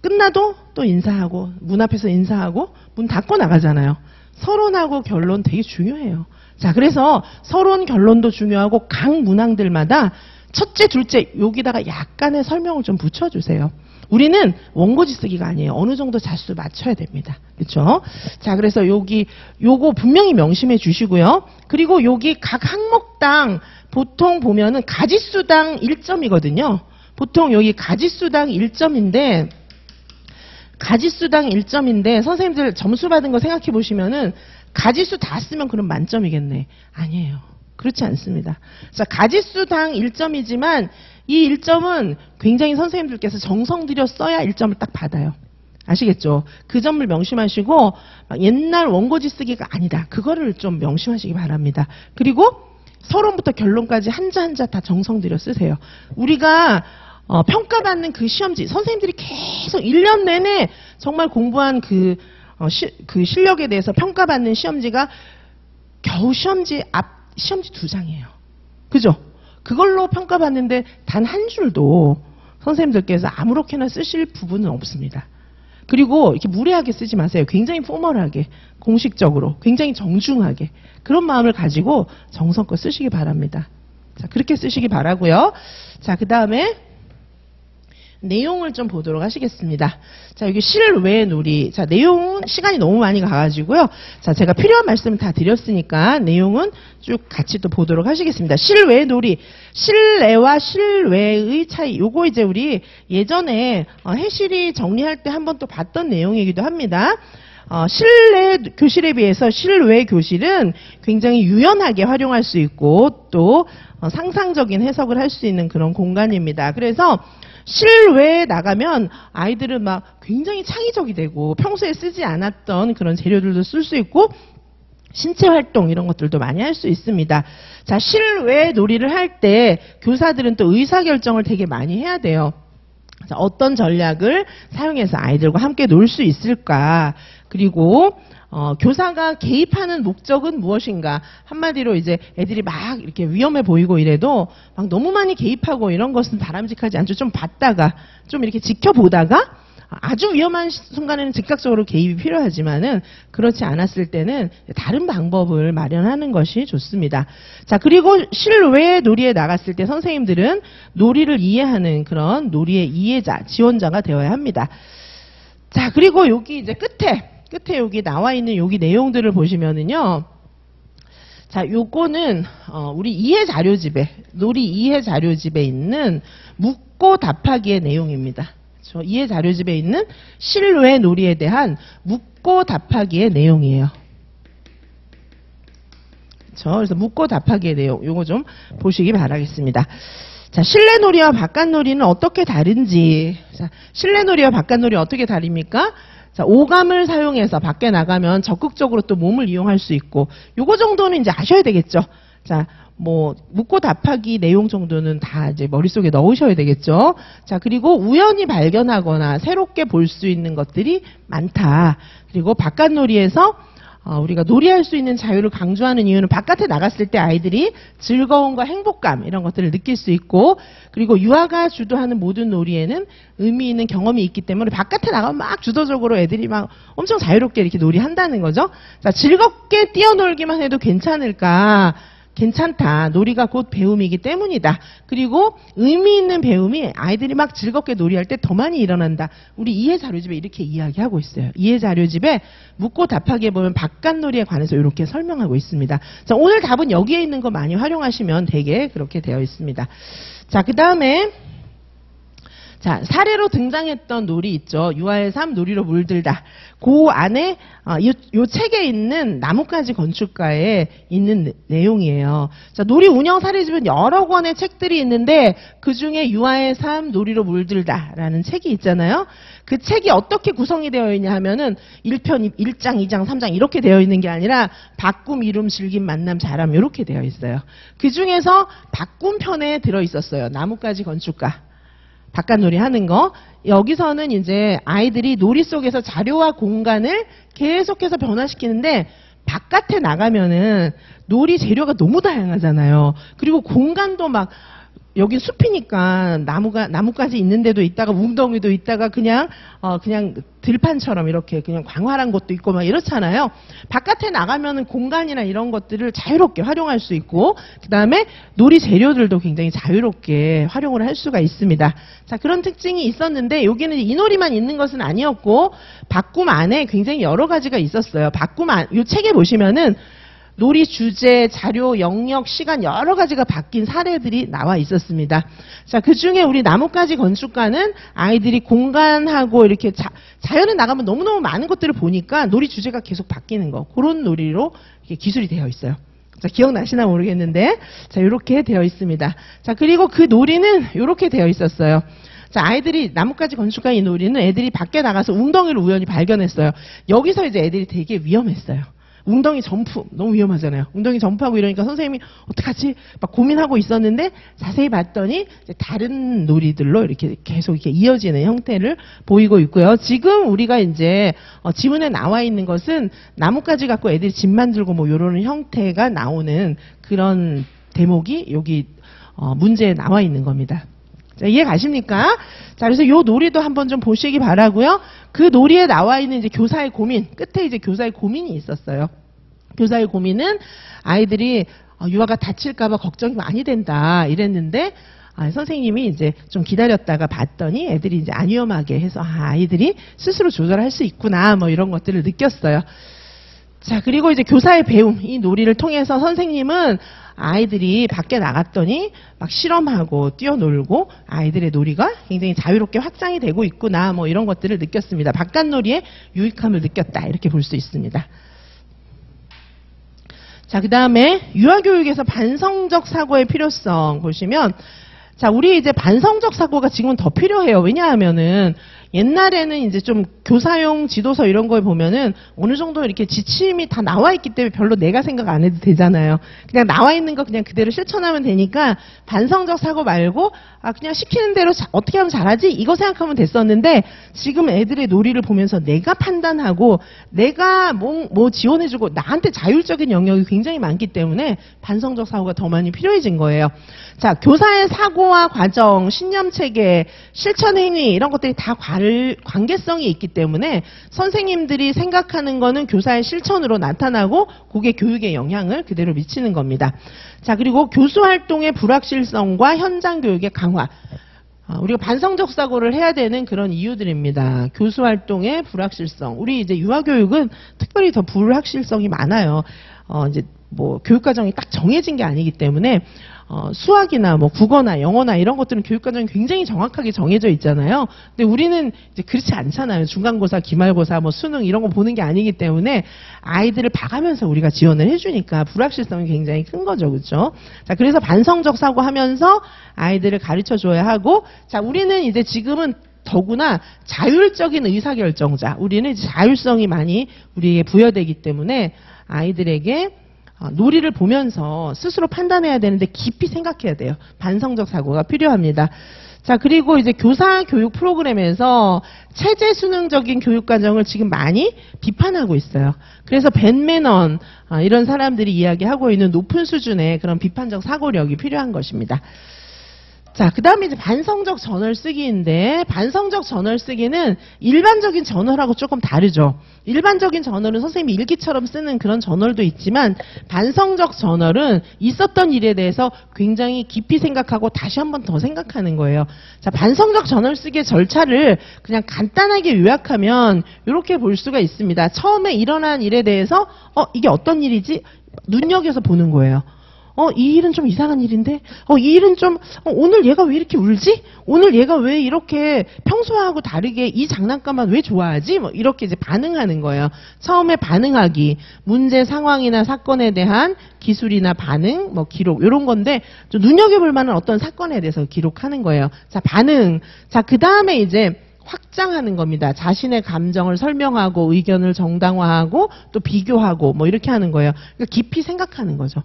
끝나도 또 인사하고 문 앞에서 인사하고 문 닫고 나가잖아요. 서론하고 결론 되게 중요해요. 자, 그래서 서론 결론도 중요하고 각 문항들마다 첫째, 둘째 여기다가 약간의 설명을 좀 붙여주세요. 우리는 원고지 쓰기가 아니에요. 어느 정도 자수 맞춰야 됩니다. 그렇죠? 자, 그래서 요거 분명히 명심해 주시고요. 그리고 여기 각 항목당 보통 보면은 가지수당 1점이거든요. 보통 여기 가지수당 1점인데 선생님들 점수 받은 거 생각해 보시면은 가지수 다 쓰면 그럼 만점이겠네. 아니에요. 그렇지 않습니다. 자, 가지수당 1점이지만 이 1점은 굉장히 선생님들께서 정성 들여 써야 1점을 딱 받아요. 아시겠죠? 그 점을 명심하시고 옛날 원고지 쓰기가 아니다. 그거를 좀 명심하시기 바랍니다. 그리고 서론부터 결론까지 한자 한자 다 정성 들여 쓰세요. 우리가 평가받는 그 시험지, 선생님들이 계속 1년 내내 정말 공부한 그 실력에 대해서 평가받는 시험지가 겨우 시험지 2장이에요. 그죠? 그걸로 평가받는데 단 한 줄도 선생님들께서 아무렇게나 쓰실 부분은 없습니다. 그리고 이렇게 무례하게 쓰지 마세요. 굉장히 포멀하게, 공식적으로, 굉장히 정중하게 그런 마음을 가지고 정성껏 쓰시기 바랍니다. 자, 그렇게 쓰시기 바라고요. 자, 그 다음에 내용을 좀 보도록 하시겠습니다. 자, 여기 실외 놀이. 자, 내용은 시간이 너무 많이 가가지고요. 자, 제가 필요한 말씀을 다 드렸으니까 내용은 쭉 같이 또 보도록 하시겠습니다. 실외 놀이. 실내와 실외의 차이. 요거 이제 우리 예전에 해실이 정리할 때 한번 또 봤던 내용이기도 합니다. 실내 교실에 비해서 실외 교실은 굉장히 유연하게 활용할 수 있고 또 상상적인 해석을 할 수 있는 그런 공간입니다. 그래서 실외에 나가면 아이들은 막 굉장히 창의적이 되고 평소에 쓰지 않았던 그런 재료들도 쓸 수 있고 신체 활동 이런 것들도 많이 할 수 있습니다. 자, 실외 놀이를 할 때 교사들은 또 의사결정을 되게 많이 해야 돼요. 자, 어떤 전략을 사용해서 아이들과 함께 놀 수 있을까? 그리고 교사가 개입하는 목적은 무엇인가? 한마디로 이제 애들이 막 이렇게 위험해 보이고 이래도 막 너무 많이 개입하고 이런 것은 바람직하지 않죠. 좀 봤다가 좀 이렇게 지켜보다가 아주 위험한 순간에는 즉각적으로 개입이 필요하지만은 그렇지 않았을 때는 다른 방법을 마련하는 것이 좋습니다. 자, 그리고 실외 놀이에 나갔을 때 선생님들은 놀이를 이해하는 그런 놀이의 이해자, 지원자가 되어야 합니다. 자, 그리고 여기 이제 끝에 끝에 여기 나와 있는 여기 내용들을 보시면은요. 자, 요거는 우리 이해 자료집에 놀이 이해 자료집에 있는 묻고 답하기의 내용입니다. 저 이해 자료집에 있는 실외 놀이에 대한 묻고 답하기의 내용이에요. 그래서 묻고 답하기의 내용 요거 좀 보시기 바라겠습니다. 자, 실내 놀이와 바깥 놀이는 어떻게 다른지. 자, 실내 놀이와 바깥 놀이 어떻게 다릅니까? 자, 오감을 사용해서 밖에 나가면 적극적으로 또 몸을 이용할 수 있고, 요거 정도는 이제 아셔야 되겠죠. 자, 뭐 묻고 답하기 내용 정도는 다 이제 머릿속에 넣으셔야 되겠죠. 자, 그리고 우연히 발견하거나 새롭게 볼 수 있는 것들이 많다. 그리고 바깥 놀이에서 우리가 놀이할 수 있는 자유를 강조하는 이유는 바깥에 나갔을 때 아이들이 즐거움과 행복감 이런 것들을 느낄 수 있고, 그리고 유아가 주도하는 모든 놀이에는 의미 있는 경험이 있기 때문에 바깥에 나가면 막 주도적으로 애들이 막 엄청 자유롭게 이렇게 놀이한다는 거죠. 자, 즐겁게 뛰어놀기만 해도 괜찮을까? 괜찮다. 놀이가 곧 배움이기 때문이다. 그리고 의미 있는 배움이 아이들이 막 즐겁게 놀이할 때 더 많이 일어난다. 우리 이해 자료집에 이렇게 이야기하고 있어요. 이해 자료집에 묻고 답하기에 보면 바깥 놀이에 관해서 이렇게 설명하고 있습니다. 자, 오늘 답은 여기에 있는 거 많이 활용하시면 되게 그렇게 되어 있습니다. 자, 그 다음에 자, 사례로 등장했던 놀이 있죠. 유아의 삶, 놀이로 물들다. 그 안에 요 책에 있는 나뭇가지 건축가에 있는 내용이에요. 자, 놀이 운영 사례집은 여러 권의 책들이 있는데 그 중에 유아의 삶, 놀이로 물들다라는 책이 있잖아요. 그 책이 어떻게 구성이 되어 있냐 하면은 1편, 1장, 2장, 3장 이렇게 되어 있는 게 아니라 바꿈, 이룸, 즐김, 만남, 자람 이렇게 되어 있어요. 그 중에서 바꿈 편에 들어 있었어요. 나뭇가지 건축가. 바깥놀이 하는 거. 여기서는 이제 아이들이 놀이 속에서 자료와 공간을 계속해서 변화시키는데 바깥에 나가면은 놀이 재료가 너무 다양하잖아요. 그리고 공간도 막 여기 숲이니까 나무까지 있는 데도 있다가 웅덩이도 있다가 그냥 들판처럼 이렇게 그냥 광활한 곳도 있고 막 이렇잖아요. 바깥에 나가면은 공간이나 이런 것들을 자유롭게 활용할 수 있고, 그 다음에 놀이 재료들도 굉장히 자유롭게 활용을 할 수가 있습니다. 자, 그런 특징이 있었는데 여기는 이 놀이만 있는 것은 아니었고 바꿈 안에 굉장히 여러 가지가 있었어요. 요 책에 보시면은 놀이 주제, 자료, 영역, 시간 여러 가지가 바뀐 사례들이 나와 있었습니다. 자, 그 중에 우리 나뭇가지 건축가는 아이들이 공간하고 이렇게 자연에 나가면 너무너무 많은 것들을 보니까 놀이 주제가 계속 바뀌는 거. 그런 놀이로 기술이 되어 있어요. 자, 기억나시나 모르겠는데. 자, 이렇게 되어 있습니다. 자, 그리고 그 놀이는 이렇게 되어 있었어요. 자, 아이들이 나뭇가지 건축가 이 놀이는 애들이 밖에 나가서 웅덩이를 우연히 발견했어요. 여기서 이제 애들이 되게 위험했어요. 웅덩이 점프 너무 위험하잖아요. 웅덩이 점프하고 이러니까 선생님이 어떡하지 막 고민하고 있었는데 자세히 봤더니 이제 다른 놀이들로 이렇게 계속 이렇게 이어지는 형태를 보이고 있고요. 지금 우리가 이제 지문에 나와 있는 것은 나뭇가지 갖고 애들이 집 만들고 뭐 이런 형태가 나오는 그런 대목이 여기 문제에 나와 있는 겁니다. 자, 이해 가십니까? 자, 그래서 요 놀이도 한번 좀 보시기 바라고요. 그 놀이에 나와 있는 이제 교사의 고민, 끝에 이제 교사의 고민이 있었어요. 교사의 고민은 아이들이 유아가 다칠까봐 걱정이 많이 된다 이랬는데, 선생님이 이제 좀 기다렸다가 봤더니 애들이 이제 안 위험하게 해서 아이들이 스스로 조절할 수 있구나 뭐 이런 것들을 느꼈어요. 자, 그리고 이제 교사의 배움, 이 놀이를 통해서 선생님은 아이들이 밖에 나갔더니 막 실험하고 뛰어놀고 아이들의 놀이가 굉장히 자유롭게 확장이 되고 있구나 뭐 이런 것들을 느꼈습니다. 바깥놀이의 유익함을 느꼈다 이렇게 볼 수 있습니다. 자, 그 다음에 유아교육에서 반성적 사고의 필요성 보시면, 자, 우리 이제 반성적 사고가 지금은 더 필요해요. 왜냐하면은 옛날에는 이제 좀 교사용 지도서 이런 거에 보면은 어느 정도 이렇게 지침이 다 나와 있기 때문에 별로 내가 생각 안 해도 되잖아요. 그냥 나와 있는 거 그냥 그대로 실천하면 되니까 반성적 사고 말고 그냥 시키는 대로 어떻게 하면 잘하지? 이거 생각하면 됐었는데 지금 애들의 놀이를 보면서 내가 판단하고 내가 뭐 지원해주고 나한테 자율적인 영역이 굉장히 많기 때문에 반성적 사고가 더 많이 필요해진 거예요. 자, 교사의 사고와 과정, 신념체계, 실천행위 이런 것들이 다 관계성이 있기 때문에 선생님들이 생각하는 거는 교사의 실천으로 나타나고 그게 교육에 영향을 그대로 미치는 겁니다. 자, 그리고 교수 활동의 불확실성과 현장 교육의 강화. 우리가 반성적 사고를 해야 되는 그런 이유들입니다. 교수 활동의 불확실성. 우리 이제 유아교육은 특별히 더 불확실성이 많아요. 이제 뭐 교육과정이 딱 정해진 게 아니기 때문에 수학이나 뭐 국어나 영어나 이런 것들은 교육과정이 굉장히 정확하게 정해져 있잖아요. 근데 우리는 이제 그렇지 않잖아요. 중간고사, 기말고사, 뭐 수능 이런 거 보는 게 아니기 때문에 아이들을 봐가면서 우리가 지원을 해주니까 불확실성이 굉장히 큰 거죠, 그렇죠? 자, 그래서 반성적 사고하면서 아이들을 가르쳐 줘야 하고, 자, 우리는 이제 지금은 더구나 자율적인 의사결정자, 우리는 이제 자율성이 많이 우리에게 부여되기 때문에 아이들에게 놀이를 보면서 스스로 판단해야 되는데 깊이 생각해야 돼요. 반성적 사고가 필요합니다. 자, 그리고 이제 교사 교육 프로그램에서 체제 수능적인 교육 과정을 지금 많이 비판하고 있어요. 그래서 벤 매넌 이런 사람들이 이야기하고 있는 높은 수준의 그런 비판적 사고력이 필요한 것입니다. 자, 그 다음에 이제 반성적 저널 쓰기인데, 반성적 저널 쓰기는 일반적인 저널하고 조금 다르죠. 일반적인 저널은 선생님이 일기처럼 쓰는 그런 저널도 있지만, 반성적 저널은 있었던 일에 대해서 굉장히 깊이 생각하고 다시 한 번 더 생각하는 거예요. 자, 반성적 저널 쓰기의 절차를 그냥 간단하게 요약하면 이렇게 볼 수가 있습니다. 처음에 일어난 일에 대해서 이게 어떤 일이지? 눈여겨서 보는 거예요. 이 일은 좀 이상한 일인데? 이 일은 좀, 오늘 얘가 왜 이렇게 울지? 오늘 얘가 왜 이렇게 평소하고 다르게 이 장난감만 왜 좋아하지? 뭐, 이렇게 이제 반응하는 거예요. 처음에 반응하기, 문제 상황이나 사건에 대한 기술이나 반응, 뭐, 기록, 요런 건데, 좀 눈여겨볼 만한 어떤 사건에 대해서 기록하는 거예요. 자, 반응. 자, 그 다음에 이제, 확장하는 겁니다. 자신의 감정을 설명하고, 의견을 정당화하고, 또 비교하고, 뭐, 이렇게 하는 거예요. 그러니까 깊이 생각하는 거죠.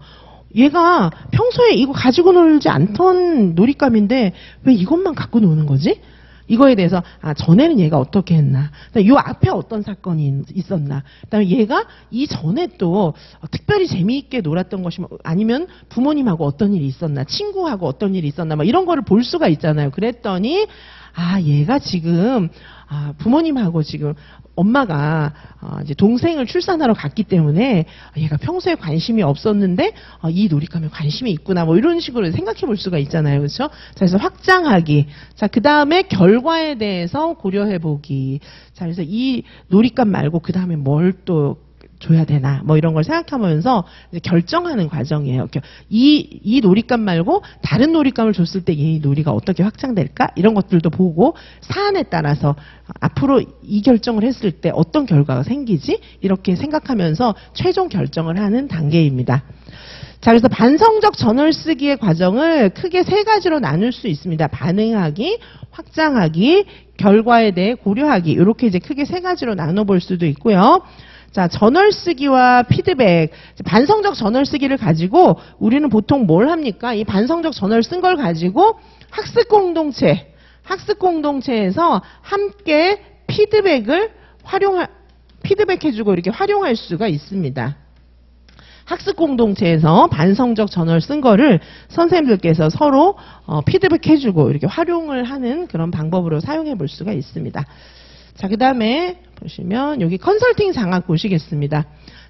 얘가 평소에 이거 가지고 놀지 않던 놀잇감인데 왜 이것만 갖고 노는 거지? 이거에 대해서 전에는 얘가 어떻게 했나, 요 앞에 어떤 사건이 있었나, 그다음에 얘가 이 전에 또 특별히 재미있게 놀았던 것이 아니면 부모님하고 어떤 일이 있었나, 친구하고 어떤 일이 있었나, 막 이런 거를 볼 수가 있잖아요. 그랬더니 얘가 지금 부모님하고 지금 엄마가 이제 동생을 출산하러 갔기 때문에 얘가 평소에 관심이 없었는데 이 놀잇감에 관심이 있구나, 뭐 이런 식으로 생각해 볼 수가 있잖아요. 그렇죠? 자, 그래서 확장하기. 자, 그다음에 결과에 대해서 고려해 보기. 자, 그래서 이 놀잇감 말고 그다음에 뭘 또 줘야 되나, 뭐 이런 걸 생각하면서 이제 결정하는 과정이에요. 이 놀잇감 말고 다른 놀잇감을 줬을 때 이 놀이가 어떻게 확장될까? 이런 것들도 보고 사안에 따라서 앞으로 이 결정을 했을 때 어떤 결과가 생기지? 이렇게 생각하면서 최종 결정을 하는 단계입니다. 자, 그래서 반성적 저널 쓰기의 과정을 크게 세 가지로 나눌 수 있습니다. 반응하기, 확장하기, 결과에 대해 고려하기. 이렇게 이제 크게 세 가지로 나눠볼 수도 있고요. 자, 저널 쓰기와 피드백. 반성적 저널 쓰기를 가지고 우리는 보통 뭘 합니까? 이 반성적 저널 쓴 걸 가지고 학습 공동체에서 함께 피드백해주고 이렇게 활용할 수가 있습니다. 학습 공동체에서 반성적 저널 쓴 거를 선생님들께서 서로 피드백해주고 이렇게 활용을 하는 그런 방법으로 사용해 볼 수가 있습니다. 자, 그 다음에 보시면 여기 컨설팅 장학 보시겠습니다.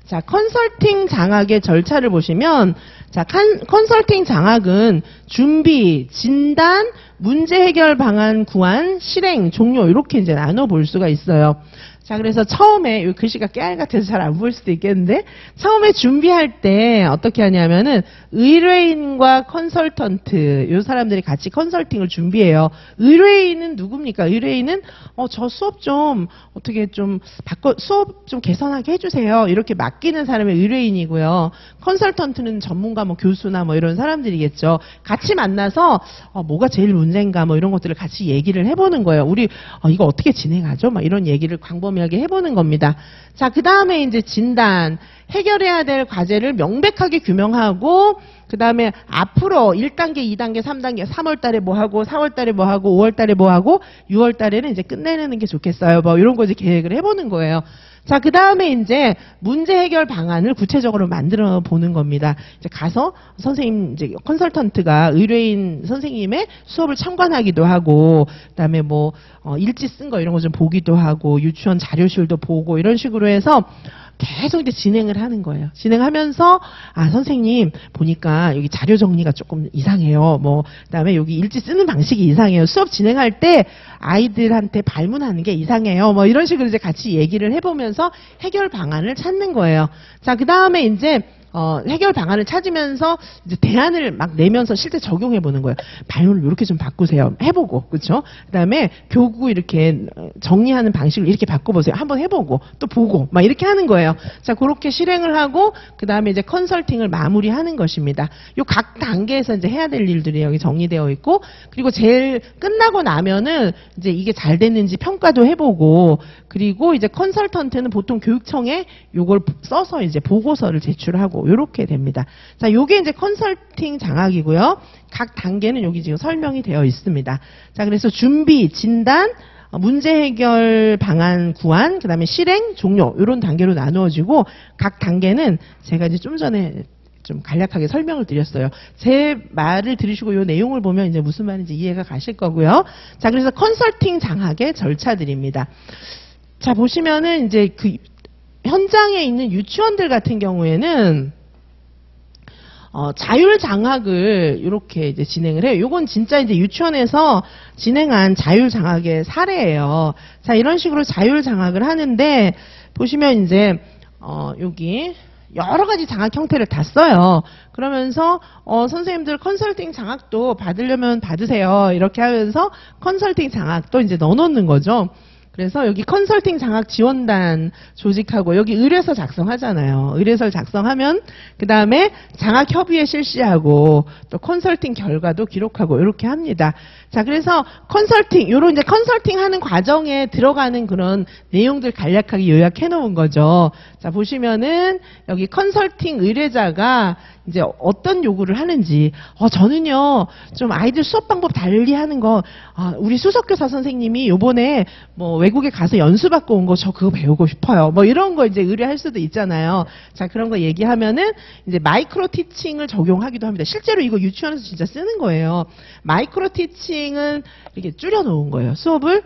자, 컨설팅 장학의 절차를 보시면, 자, 컨설팅 장학은 준비, 진단, 문제 해결 방안 구안, 실행, 종료 이렇게 이제 나눠 볼 수가 있어요. 자, 그래서 처음에 이 글씨가 깨알 같아서 잘 안 보일 수도 있겠는데, 처음에 준비할 때 어떻게 하냐면은 의뢰인과 컨설턴트, 이 사람들이 같이 컨설팅을 준비해요. 의뢰인은 누굽니까? 의뢰인은 저 수업 좀 어떻게 좀 수업 좀 개선하게 해주세요, 이렇게 맡기는 사람이 의뢰인이고요. 컨설턴트는 전문가, 뭐 교수나 뭐 이런 사람들이겠죠. 같이 만나서 뭐가 제일 문제인가, 뭐 이런 것들을 같이 얘기를 해보는 거예요. 우리 이거 어떻게 진행하죠? 막 이런 얘기를 광범위하게 해보는 겁니다. 자, 그 다음에 이제 진단, 해결해야 될 과제를 명백하게 규명하고, 그 다음에 앞으로 1단계, 2단계, 3단계, 3월 달에 뭐 하고, 4월 달에 뭐 하고, 5월 달에 뭐 하고, 6월 달에는 이제 끝내는 게 좋겠어요. 뭐 이런 거 이제 계획을 해보는 거예요. 자, 그 다음에 이제 문제 해결 방안을 구체적으로 만들어 보는 겁니다. 이제 가서 선생님, 이제 컨설턴트가 의뢰인 선생님의 수업을 참관하기도 하고, 그 다음에 뭐, 일지 쓴 거 이런 거 좀 보기도 하고, 유치원 자료실도 보고, 이런 식으로 해서 계속 이제 진행을 하는 거예요. 진행하면서, 아, 선생님, 보니까 여기 자료 정리가 조금 이상해요. 뭐, 그 다음에 여기 일지 쓰는 방식이 이상해요. 수업 진행할 때 아이들한테 발문하는 게 이상해요. 뭐, 이런 식으로 이제 같이 얘기를 해보면서 해결 방안을 찾는 거예요. 자, 그 다음에 이제, 해결 방안을 찾으면서 이제 대안을 막 내면서 실제 적용해 보는 거예요. 발문을 이렇게 좀 바꾸세요. 해보고, 그렇죠? 그다음에 교구 이렇게 정리하는 방식을 이렇게 바꿔보세요. 한번 해보고 또 보고 막 이렇게 하는 거예요. 자, 그렇게 실행을 하고 그다음에 이제 컨설팅을 마무리하는 것입니다. 요 각 단계에서 이제 해야 될 일들이 여기 정리되어 있고, 그리고 제일 끝나고 나면은 이제 이게 잘 됐는지 평가도 해보고, 그리고 이제 컨설턴트는 보통 교육청에 요걸 써서 이제 보고서를 제출하고 요렇게 됩니다. 자, 요게 이제 컨설팅 장학이고요. 각 단계는 여기 지금 설명이 되어 있습니다. 자, 그래서 준비, 진단, 문제 해결 방안 구안, 그 다음에 실행, 종료, 요런 단계로 나누어지고, 각 단계는 제가 이제 좀 전에 좀 간략하게 설명을 드렸어요. 제 말을 들으시고 요 내용을 보면 이제 무슨 말인지 이해가 가실 거고요. 자, 그래서 컨설팅 장학의 절차들입니다. 자, 보시면은 이제 그 현장에 있는 유치원들 같은 경우에는 자율 장학을 이렇게 이제 진행을 해요. 요건 진짜 이제 유치원에서 진행한 자율 장학의 사례예요. 자, 이런 식으로 자율 장학을 하는데 보시면 이제 여기 여러 가지 장학 형태를 다 써요. 그러면서 선생님들 컨설팅 장학도 받으려면 받으세요. 이렇게 하면서 컨설팅 장학도 이제 넣어놓는 거죠. 그래서 여기 컨설팅 장학 지원단 조직하고 여기 의뢰서 작성하잖아요. 의뢰서 작성하면 그 다음에 장학 협의회 실시하고 또 컨설팅 결과도 기록하고 이렇게 합니다. 자, 그래서 컨설팅, 요런 이제 컨설팅 하는 과정에 들어가는 그런 내용들 간략하게 요약해 놓은 거죠. 자, 보시면은 여기 컨설팅 의뢰자가 이제 어떤 요구를 하는지, 저는요, 좀 아이들 수업 방법 달리 하는 거, 우리 수석교사 선생님이 요번에 뭐 외국에 가서 연수받고 온 거 저 그거 배우고 싶어요. 뭐 이런 거 이제 의뢰할 수도 있잖아요. 자, 그런 거 얘기하면은 이제 마이크로 티칭을 적용하기도 합니다. 실제로 이거 유치원에서 진짜 쓰는 거예요. 마이크로 티칭은 이렇게 줄여 놓은 거예요. 수업을,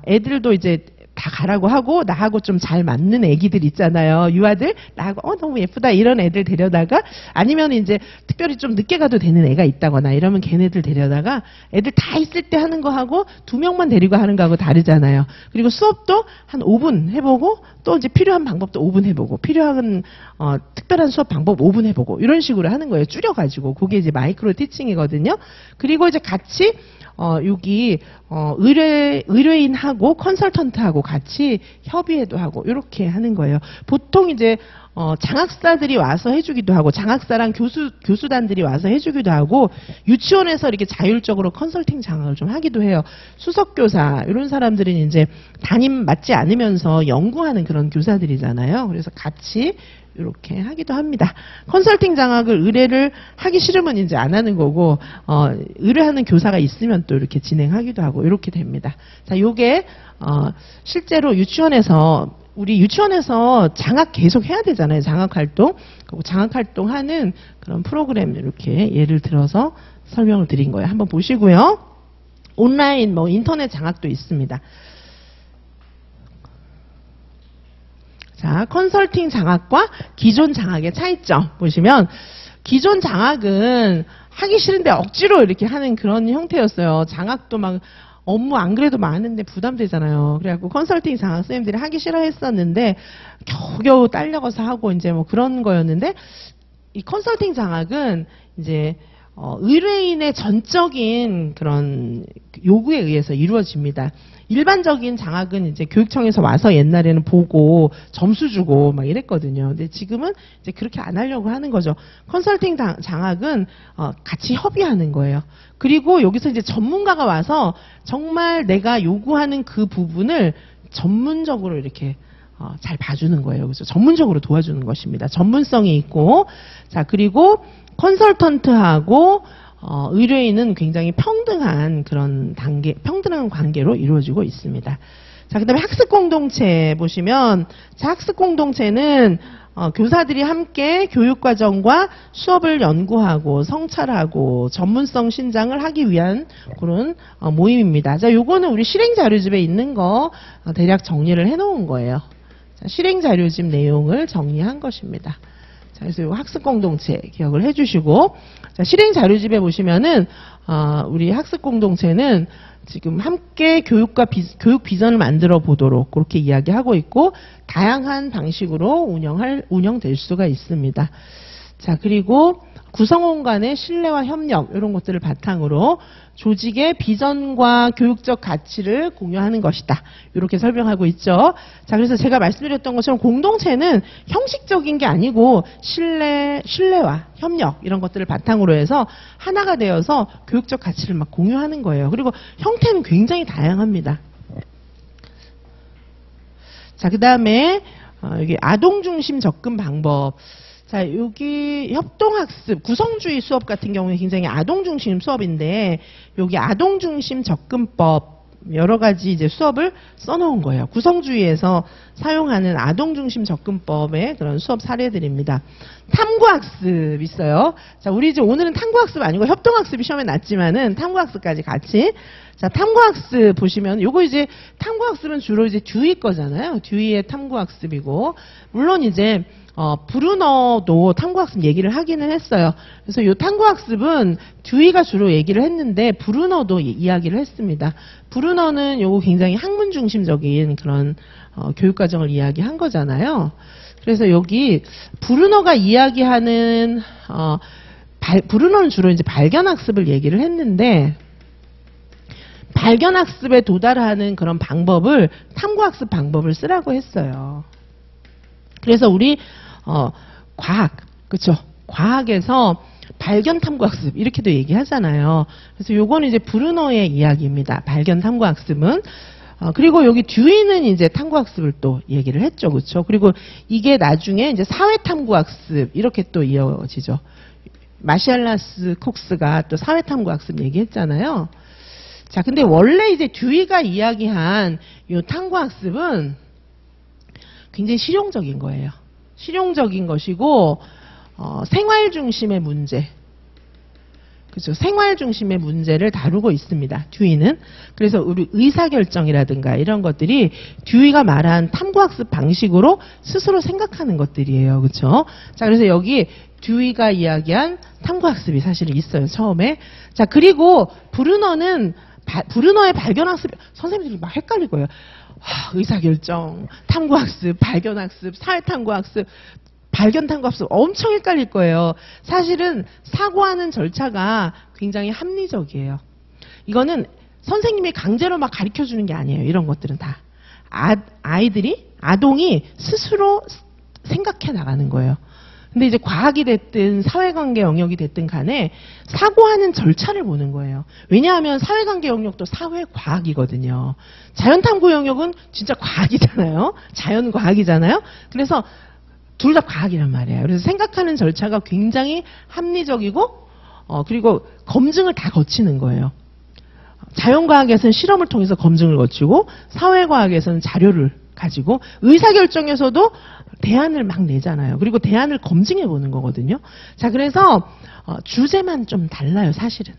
애들도 이제 다 가라고 하고 나하고 좀 잘 맞는 애기들 있잖아요. 유아들 나하고 너무 예쁘다 이런 애들 데려다가, 아니면 이제 특별히 좀 늦게 가도 되는 애가 있다거나 이러면 걔네들 데려다가 애들 다 있을 때 하는 거 하고 2명만 데리고 하는 거하고 다르잖아요. 그리고 수업도 한 5분 해보고 또 이제 필요한 방법도 5분 해보고 필요한 특별한 수업 방법 5분 해보고 이런 식으로 하는 거예요. 줄여가지고. 그게 이제 마이크로 티칭이거든요. 그리고 이제 같이 여기 의뢰인하고 컨설턴트하고 같이 협의회도 하고 이렇게 하는 거예요. 보통 이제 장학사들이 와서 해주기도 하고 장학사랑 교수단들이 와서 해주기도 하고 유치원에서 이렇게 자율적으로 컨설팅 장학을 좀 하기도 해요. 수석교사 이런 사람들은 이제 담임 맡지 않으면서 연구하는 그런 교사들이잖아요. 그래서 같이 이렇게 하기도 합니다. 컨설팅 장학을 의뢰를 하기 싫으면 이제 안 하는 거고, 의뢰하는 교사가 있으면 또 이렇게 진행하기도 하고, 이렇게 됩니다. 자, 요게, 실제로 유치원에서, 우리 유치원에서 장학 계속 해야 되잖아요. 장학 활동. 그리고 장학 활동 하는 그런 프로그램 이렇게 예를 들어서 설명을 드린 거예요. 한번 보시고요. 온라인, 인터넷 장학도 있습니다. 자, 컨설팅 장학과 기존 장학의 차이점 보시면, 기존 장학은 하기 싫은데 억지로 이렇게 하는 그런 형태였어요. 장학도 막 업무 안 그래도 많은데 부담되잖아요. 그래갖고 컨설팅 장학 선생님들이 하기 싫어했었는데 겨우겨우 딸려가서 하고 이제 뭐 그런 거였는데, 이 컨설팅 장학은 이제 의뢰인의 전적인 그런 요구에 의해서 이루어집니다. 일반적인 장학은 이제 교육청에서 와서 옛날에는 보고 점수 주고 막 이랬거든요. 근데 지금은 이제 그렇게 안 하려고 하는 거죠. 컨설팅 장학은 같이 협의하는 거예요. 그리고 여기서 이제 전문가가 와서 정말 내가 요구하는 그 부분을 전문적으로 이렇게 잘 봐주는 거예요. 그래서 전문적으로 도와주는 것입니다. 전문성이 있고, 자, 그리고 컨설턴트하고 의뢰인은 굉장히 평등한 그런 평등한 관계로 이루어지고 있습니다. 자, 그 다음에 학습 공동체 보시면, 자, 학습 공동체는 교사들이 함께 교육과정과 수업을 연구하고 성찰하고 전문성 신장을 하기 위한 그런 모임입니다. 자, 요거는 우리 실행자료집에 있는 거 대략 정리를 해놓은 거예요. 자, 실행자료집 내용을 정리한 것입니다. 자, 그래서 요 학습 공동체 기억을 해주시고, 자, 실행자료집에 보시면은 우리 학습 공동체는 지금 함께 교육 비전을 만들어 보도록 그렇게 이야기하고 있고, 다양한 방식으로 운영될 수가 있습니다. 자, 그리고 구성원 간의 신뢰와 협력, 이런 것들을 바탕으로 조직의 비전과 교육적 가치를 공유하는 것이다. 이렇게 설명하고 있죠. 자, 그래서 제가 말씀드렸던 것처럼 공동체는 형식적인 게 아니고 신뢰와 협력, 이런 것들을 바탕으로 해서 하나가 되어서 교육적 가치를 막 공유하는 거예요. 그리고 형태는 굉장히 다양합니다. 자, 그 다음에 여기 아동중심 접근 방법. 자, 여기 협동학습, 구성주의 수업 같은 경우에 굉장히 아동중심 수업인데, 여기 아동중심 접근법, 여러 가지 이제 수업을 써놓은 거예요. 구성주의에서 사용하는 아동중심 접근법의 그런 수업 사례들입니다. 탐구학습 있어요. 자, 우리 이제 오늘은 탐구학습 아니고 협동학습이 시험에 났지만은 탐구학습까지 같이. 자, 탐구학습 보시면, 요거 이제 탐구학습은 주로 이제 듀이 거잖아요. 듀이의 탐구학습이고, 물론 이제 브루너도 탐구학습 얘기를 하기는 했어요. 그래서 이 탐구학습은 듀이가 주로 얘기를 했는데 브루너도 이야기를 했습니다. 브루너는 요거 굉장히 학문 중심적인 그런 교육과정을 이야기한 거잖아요. 그래서 여기 브루너가 이야기하는 브루너는 주로 이제 발견학습을 얘기를 했는데, 발견학습에 도달하는 그런 방법을 탐구학습 방법을 쓰라고 했어요. 그래서 우리 과학, 그렇죠? 과학에서 발견 탐구학습 이렇게도 얘기하잖아요. 그래서 요거는 이제 브루너의 이야기입니다. 발견 탐구학습은. 그리고 여기 듀이는 이제 탐구학습을 또 얘기를 했죠, 그렇죠? 그리고 이게 나중에 이제 사회 탐구학습 이렇게 또 이어지죠. 마샬라스 콕스가 또 사회 탐구학습 얘기했잖아요. 자, 근데 원래 이제 듀이가 이야기한 이 탐구학습은 굉장히 실용적인 거예요. 실용적인 것이고, 생활 중심의 문제. 그죠? 생활 중심의 문제를 다루고 있습니다. 듀이는. 그래서 우리 의사결정이라든가 이런 것들이 듀이가 말한 탐구학습 방식으로 스스로 생각하는 것들이에요. 그렇죠? 자, 그래서 여기 듀이가 이야기한 탐구학습이 사실 있어요. 처음에. 자, 그리고 브루너의 발견학습, 선생님들이 막 헷갈릴 거예요. 의사결정, 탐구학습, 발견학습, 사회탐구학습, 발견탐구학습 엄청 헷갈릴 거예요. 사실은 사고하는 절차가 굉장히 합리적이에요. 이거는 선생님이 강제로 막 가르쳐주는 게 아니에요. 이런 것들은 다. 아동이 스스로 생각해 나가는 거예요. 근데 이제 과학이 됐든 사회관계 영역이 됐든 간에 사고하는 절차를 보는 거예요. 왜냐하면 사회관계 영역도 사회과학이거든요. 자연탐구 영역은 진짜 과학이잖아요. 자연과학이잖아요. 그래서 둘 다 과학이란 말이에요. 그래서 생각하는 절차가 굉장히 합리적이고 그리고 검증을 다 거치는 거예요. 자연과학에서는 실험을 통해서 검증을 거치고 사회과학에서는 자료를 가지고 의사결정에서도 대안을 막 내잖아요. 그리고 대안을 검증해 보는 거거든요. 자, 그래서 주제만 좀 달라요, 사실은.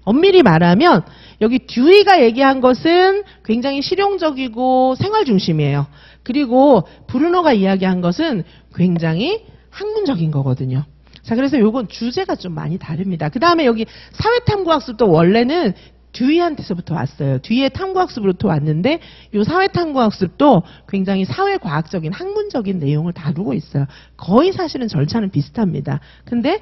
엄밀히 말하면 여기 듀이가 얘기한 것은 굉장히 실용적이고 생활 중심이에요. 그리고 브루너가 이야기한 것은 굉장히 학문적인 거거든요. 자, 그래서 요건 주제가 좀 많이 다릅니다. 그 다음에 여기 사회탐구학습도 원래는 듀이한테서부터 왔어요. 듀이의 탐구학습으로부터 왔는데 이 사회탐구학습도 굉장히 사회과학적인 학문적인 내용을 다루고 있어요. 거의 사실은 절차는 비슷합니다. 근데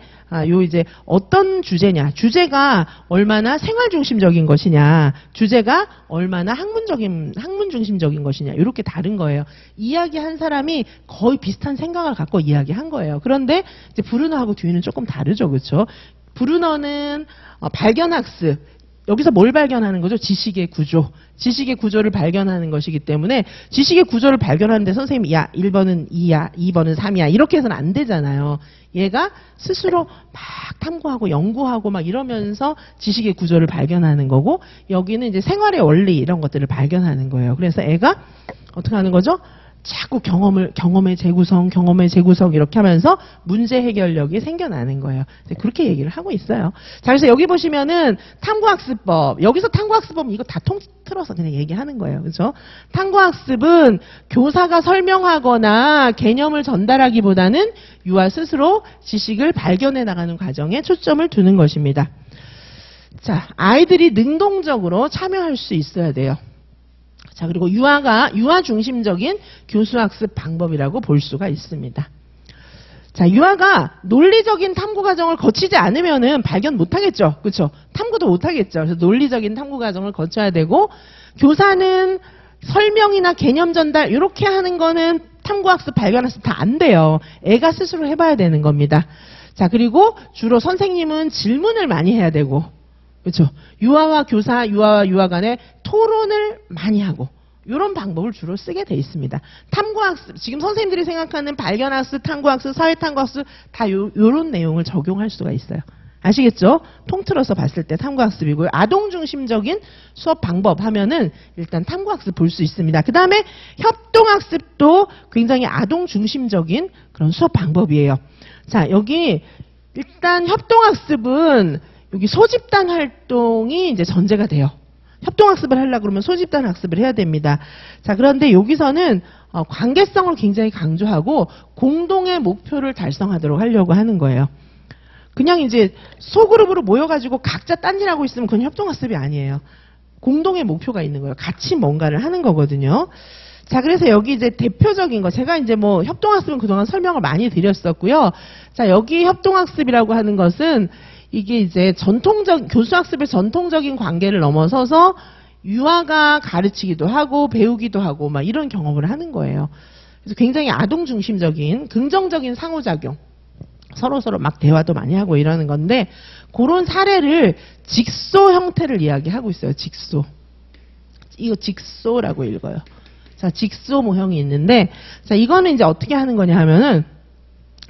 요 이제 어떤 주제냐, 주제가 얼마나 생활 중심적인 것이냐, 주제가 얼마나 학문 중심적인 것이냐, 이렇게 다른 거예요. 이야기한 사람이 거의 비슷한 생각을 갖고 이야기한 거예요. 그런데 이제 브루너하고 듀이는 조금 다르죠, 그렇죠? 브루너는 발견학습, 여기서 뭘 발견하는 거죠? 지식의 구조. 지식의 구조를 발견하는 것이기 때문에 지식의 구조를 발견하는데 선생님이 야 1번은 2야 2번은 3이야 이렇게 해서는 안 되잖아요. 얘가 스스로 막 탐구하고 연구하고 막 이러면서 지식의 구조를 발견하는 거고 여기는 이제 생활의 원리 이런 것들을 발견하는 거예요. 그래서 애가 어떻게 하는 거죠? 자꾸 경험의 재구성 이렇게 하면서 문제 해결력이 생겨나는 거예요. 그렇게 얘기를 하고 있어요. 자, 그래서 여기 보시면은 탐구학습법. 여기서 탐구학습법은 이거 다 통틀어서 그냥 얘기하는 거예요. 그렇죠? 탐구학습은 교사가 설명하거나 개념을 전달하기보다는 유아 스스로 지식을 발견해 나가는 과정에 초점을 두는 것입니다. 자, 아이들이 능동적으로 참여할 수 있어야 돼요. 자, 그리고 유아 중심적인 교수학습 방법이라고 볼 수가 있습니다. 자, 유아가 논리적인 탐구 과정을 거치지 않으면은 발견 못 하겠죠. 그렇죠? 탐구도 못 하겠죠. 그래서 논리적인 탐구 과정을 거쳐야 되고 교사는 설명이나 개념 전달 이렇게 하는 거는 탐구학습 발견학습 다 안 돼요. 애가 스스로 해봐야 되는 겁니다. 자, 그리고 주로 선생님은 질문을 많이 해야 되고 그렇죠. 유아와 교사, 유아와 유아 간에 토론을 많이 하고 이런 방법을 주로 쓰게 돼 있습니다. 탐구학습, 지금 선생님들이 생각하는 발견학습, 탐구학습, 사회탐구학습 다 요런 내용을 적용할 수가 있어요. 아시겠죠? 통틀어서 봤을 때 탐구학습이고요. 아동중심적인 수업 방법 하면은 일단 탐구학습 볼 수 있습니다. 그 다음에 협동학습도 굉장히 아동중심적인 그런 수업 방법이에요. 자, 여기 일단 협동학습은 여기 소집단 활동이 이제 전제가 돼요. 협동학습을 하려고 그러면 소집단 학습을 해야 됩니다. 자, 그런데 여기서는 관계성을 굉장히 강조하고 공동의 목표를 달성하도록 하려고 하는 거예요. 그냥 이제 소그룹으로 모여가지고 각자 딴일하고 있으면 그건 협동학습이 아니에요. 공동의 목표가 있는 거예요. 같이 뭔가를 하는 거거든요. 자, 그래서 여기 이제 대표적인 거, 제가 이제 뭐 협동학습은 그동안 설명을 많이 드렸었고요. 자, 여기 협동학습이라고 하는 것은 이게 이제 교수학습의 전통적인 관계를 넘어서서 유아가 가르치기도 하고 배우기도 하고 막 이런 경험을 하는 거예요. 그래서 굉장히 아동 중심적인 긍정적인 상호작용. 서로서로 막 대화도 많이 하고 이러는 건데 그런 사례를 직소 형태를 이야기하고 있어요. 직소. 이거 직소라고 읽어요. 자, 직소 모형이 있는데 자, 이거는 이제 어떻게 하는 거냐 하면은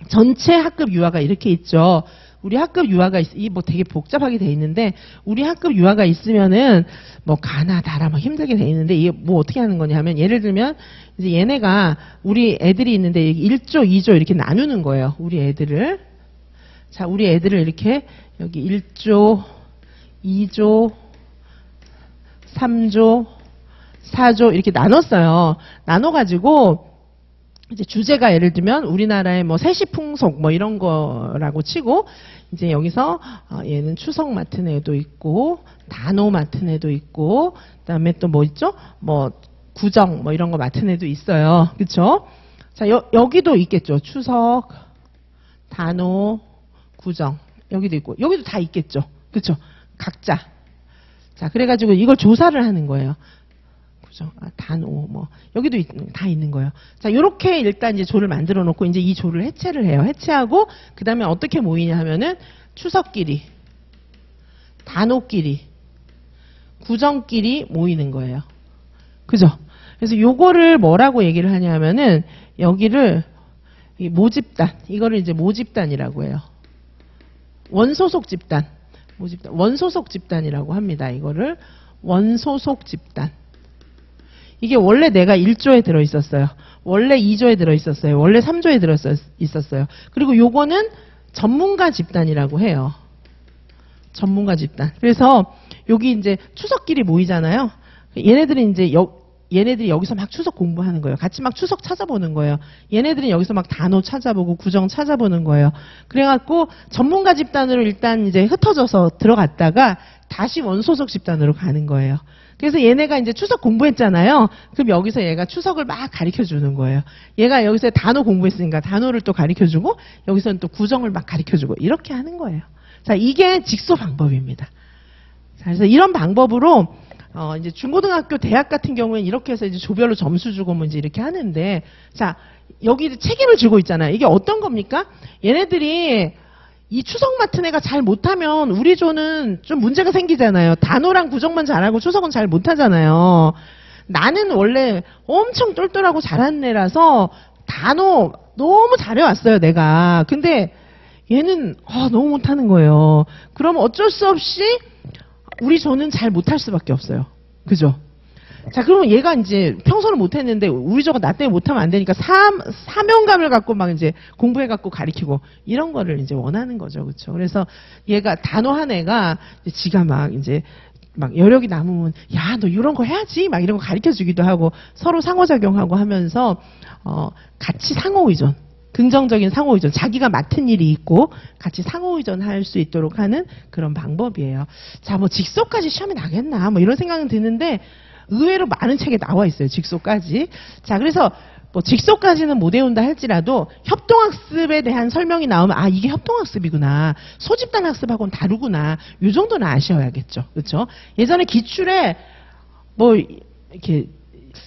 전체 학급 유아가 이렇게 있죠. 우리 학급 유아가 뭐 되게 복잡하게 돼 있는데 우리 학급 유아가 있으면은 뭐 가나 다라 막 힘들게 돼 있는데 이게 뭐 어떻게 하는 거냐 하면 예를 들면 이제 얘네가 우리 애들이 있는데 1조, 2조 이렇게 나누는 거예요. 우리 애들을. 자, 우리 애들을 이렇게 여기 1조, 2조, 3조, 4조 이렇게 나눴어요. 나눠가지고 이제 주제가 예를 들면 우리나라의 뭐 세시풍속 뭐 이런 거라고 치고 이제 여기서 얘는 추석 맡은 애도 있고 단오 맡은 애도 있고 그다음에 또 뭐 있죠? 뭐 구정 뭐 이런 거 맡은 애도 있어요. 그렇죠? 자, 여기도 있겠죠. 추석, 단오, 구정 여기도 있고 여기도 다 있겠죠. 그렇죠? 각자. 자, 그래가지고 이걸 조사를 하는 거예요. 단오 뭐 여기도 다 있는 거예요. 자, 요렇게 일단 이제 조를 만들어 놓고 이제 이 조를 해체를 해요. 해체하고 그다음에 어떻게 모이냐 하면은 추석끼리, 단오끼리, 구정끼리 모이는 거예요. 그죠? 그래서 요거를 뭐라고 얘기를 하냐면은 여기를 모집단, 이거를 이제 모집단이라고 해요. 원소속 집단, 모집단, 원소속 집단이라고 합니다. 이거를 원소속 집단. 이게 원래 내가 1조에 들어있었어요. 원래 2조에 들어있었어요. 원래 3조에 들어있었어요. 그리고 요거는 전문가 집단이라고 해요. 전문가 집단. 그래서 여기 이제 추석끼리 모이잖아요. 얘네들이 이제 얘네들이 여기서 막 추석 공부하는 거예요. 같이 막 추석 찾아보는 거예요. 얘네들은 여기서 막 단어 찾아보고 구정 찾아보는 거예요. 그래갖고 전문가 집단으로 일단 이제 흩어져서 들어갔다가 다시 원소속 집단으로 가는 거예요. 그래서 얘네가 이제 추석 공부했잖아요. 그럼 여기서 얘가 추석을 막 가르쳐 주는 거예요. 얘가 여기서 단어 공부했으니까 단어를 또 가르쳐 주고 여기서는 또 구정을 막 가르쳐 주고 이렇게 하는 거예요. 자, 이게 직소 방법입니다. 자, 그래서 이런 방법으로 이제 중고등학교, 대학 같은 경우에는 이렇게 해서 이제 조별로 점수 주고 뭐 이제 이렇게 하는데 자, 여기 책임을 지고 있잖아요. 이게 어떤 겁니까? 얘네들이 이 추석 맡은 애가 잘 못하면 우리 조는 좀 문제가 생기잖아요. 단어랑 구정만 잘하고 추석은 잘 못하잖아요. 나는 원래 엄청 똘똘하고 잘하는 애라서 단어 너무 잘해왔어요, 내가. 근데 얘는 너무 못하는 거예요. 그럼 어쩔 수 없이 우리 조는 잘 못할 수밖에 없어요. 그죠? 자, 그러면 얘가 이제 평소는 못했는데 우리 조가 나 때문에 못하면 안 되니까 사명감을 갖고 막 이제 공부해갖고 가리키고 이런 거를 이제 원하는 거죠. 그렇죠? 그래서 얘가 단어 한 애가 지가 막 이제 막 여력이 남으면 야, 너 이런 거 해야지 막 이런 거 가르쳐 주기도 하고 서로 상호작용하고 하면서 같이 상호의존, 긍정적인 상호의존, 자기가 맡은 일이 있고 같이 상호의존할 수 있도록 하는 그런 방법이에요. 자, 뭐 직소까지 시험에 나겠나 뭐 이런 생각은 드는데 의외로 많은 책에 나와 있어요. 직소까지. 자, 그래서 뭐 직소까지는 못 외운다 할지라도 협동학습에 대한 설명이 나오면 아, 이게 협동학습이구나. 소집단 학습하고는 다르구나. 이 정도는 아셔야겠죠. 그렇죠? 예전에 기출에 뭐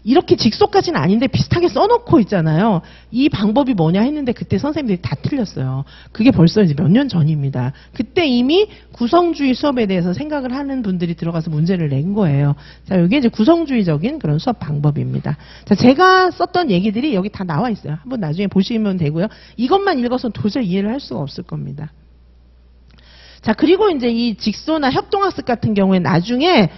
이렇게 직소까지는 아닌데 비슷하게 써놓고 있잖아요. 이 방법이 뭐냐 했는데 그때 선생님들이 다 틀렸어요. 그게 벌써 이제 몇 년 전입니다. 그때 이미 구성주의 수업에 대해서 생각을 하는 분들이 들어가서 문제를 낸 거예요. 자, 이게 이제 구성주의적인 그런 수업 방법입니다. 자, 제가 썼던 얘기들이 여기 다 나와 있어요. 한번 나중에 보시면 되고요. 이것만 읽어서는 도저히 이해를 할 수가 없을 겁니다. 자, 그리고 이제 이 직소나 협동학습 같은 경우에 나중에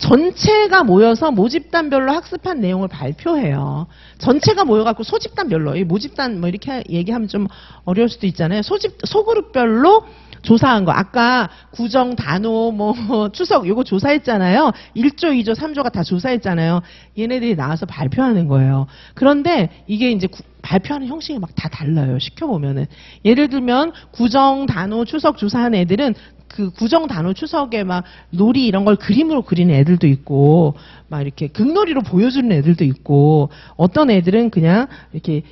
전체가 모여서 모집단별로 학습한 내용을 발표해요. 전체가 모여갖고 소집단별로, 이 모집단 뭐 이렇게 얘기하면 좀 어려울 수도 있잖아요. 소그룹별로 조사한 거. 아까 구정, 단오, 뭐 추석 요거 조사했잖아요. 1조, 2조, 3조가 다 조사했잖아요. 얘네들이 나와서 발표하는 거예요. 그런데 이게 이제 발표하는 형식이 막 다 달라요. 시켜보면은. 예를 들면 구정, 단오, 추석 조사한 애들은 그 구정, 단오, 추석에 막 놀이 이런 걸 그림으로 그리는 애들도 있고 막 이렇게 극놀이로 보여주는 애들도 있고 어떤 애들은 그냥 이렇게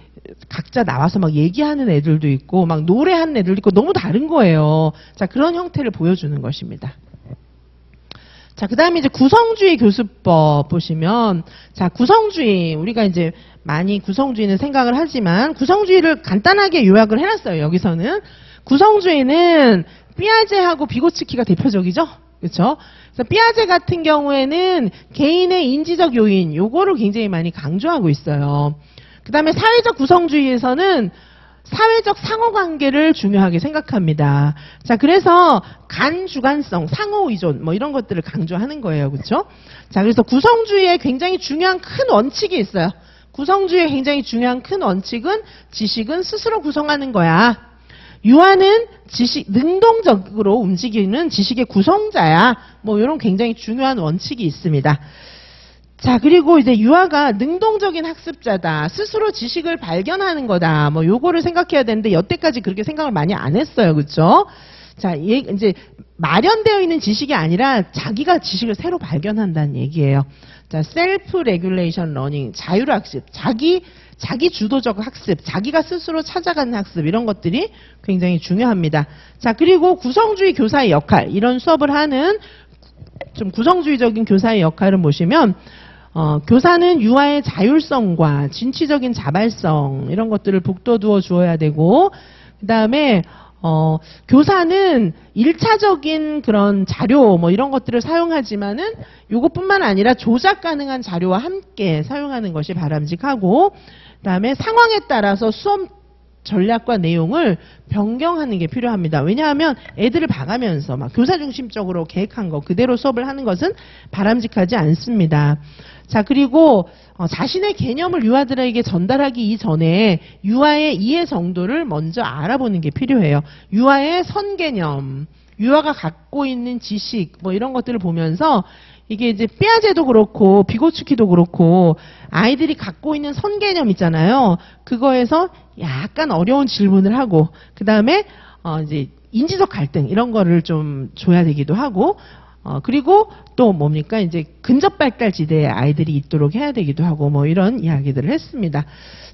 각자 나와서 막 얘기하는 애들도 있고 막 노래하는 애들도 있고 너무 다른 거예요. 자, 그런 형태를 보여주는 것입니다. 자, 그 다음에 이제 구성주의 교수법 보시면, 자, 구성주의, 우리가 이제 많이 구성주의는 생각을 하지만, 구성주의를 간단하게 요약을 해놨어요, 여기서는. 구성주의는 삐아제하고 비고츠키가 대표적이죠? 그렇죠? 그래서 삐아제 같은 경우에는 개인의 인지적 요인, 요거를 굉장히 많이 강조하고 있어요. 그 다음에 사회적 구성주의에서는 사회적 상호관계를 중요하게 생각합니다. 자, 그래서 간주관성, 상호의존 뭐 이런 것들을 강조하는 거예요. 그렇죠? 자, 그래서 구성주의에 굉장히 중요한 큰 원칙이 있어요. 구성주의의 굉장히 중요한 큰 원칙은 지식은 스스로 구성하는 거야. 유아는 능동적으로 움직이는 지식의 구성자야. 뭐 이런 굉장히 중요한 원칙이 있습니다. 자, 그리고 이제 유아가 능동적인 학습자다. 스스로 지식을 발견하는 거다. 뭐 요거를 생각해야 되는데 여태까지 그렇게 생각을 많이 안 했어요. 그렇죠? 자, 이제 마련되어 있는 지식이 아니라 자기가 지식을 새로 발견한다는 얘기예요. 자, 셀프 레귤레이션 러닝, 자율학습, 자기 주도적 학습, 자기가 스스로 찾아가는 학습 이런 것들이 굉장히 중요합니다. 자, 그리고 구성주의 교사의 역할, 이런 수업을 하는 좀 구성주의적인 교사의 역할을 보시면 교사는 유아의 자율성과 진취적인 자발성 이런 것들을 북돋워 주어야 되고 그 다음에 교사는 1차적인 그런 자료 뭐 이런 것들을 사용하지만은 요것뿐만 아니라 조작 가능한 자료와 함께 사용하는 것이 바람직하고 그다음에 상황에 따라서 수업 전략과 내용을 변경하는 게 필요합니다. 왜냐하면 애들을 봐가면서 막 교사 중심적으로 계획한 거 그대로 수업을 하는 것은 바람직하지 않습니다. 자, 그리고 자신의 개념을 유아들에게 전달하기 이전에 유아의 이해 정도를 먼저 알아보는 게 필요해요. 유아의 선개념, 유아가 갖고 있는 지식 뭐 이런 것들을 보면서 이게 이제 삐아제도 그렇고 비고츠키도 그렇고 아이들이 갖고 있는 선개념 있잖아요. 그거에서 약간 어려운 질문을 하고 그 다음에 이제 인지적 갈등 이런 거를 좀 줘야 되기도 하고 그리고 또 뭡니까 이제 근접 발달 지대에 아이들이 있도록 해야 되기도 하고 뭐 이런 이야기들을 했습니다.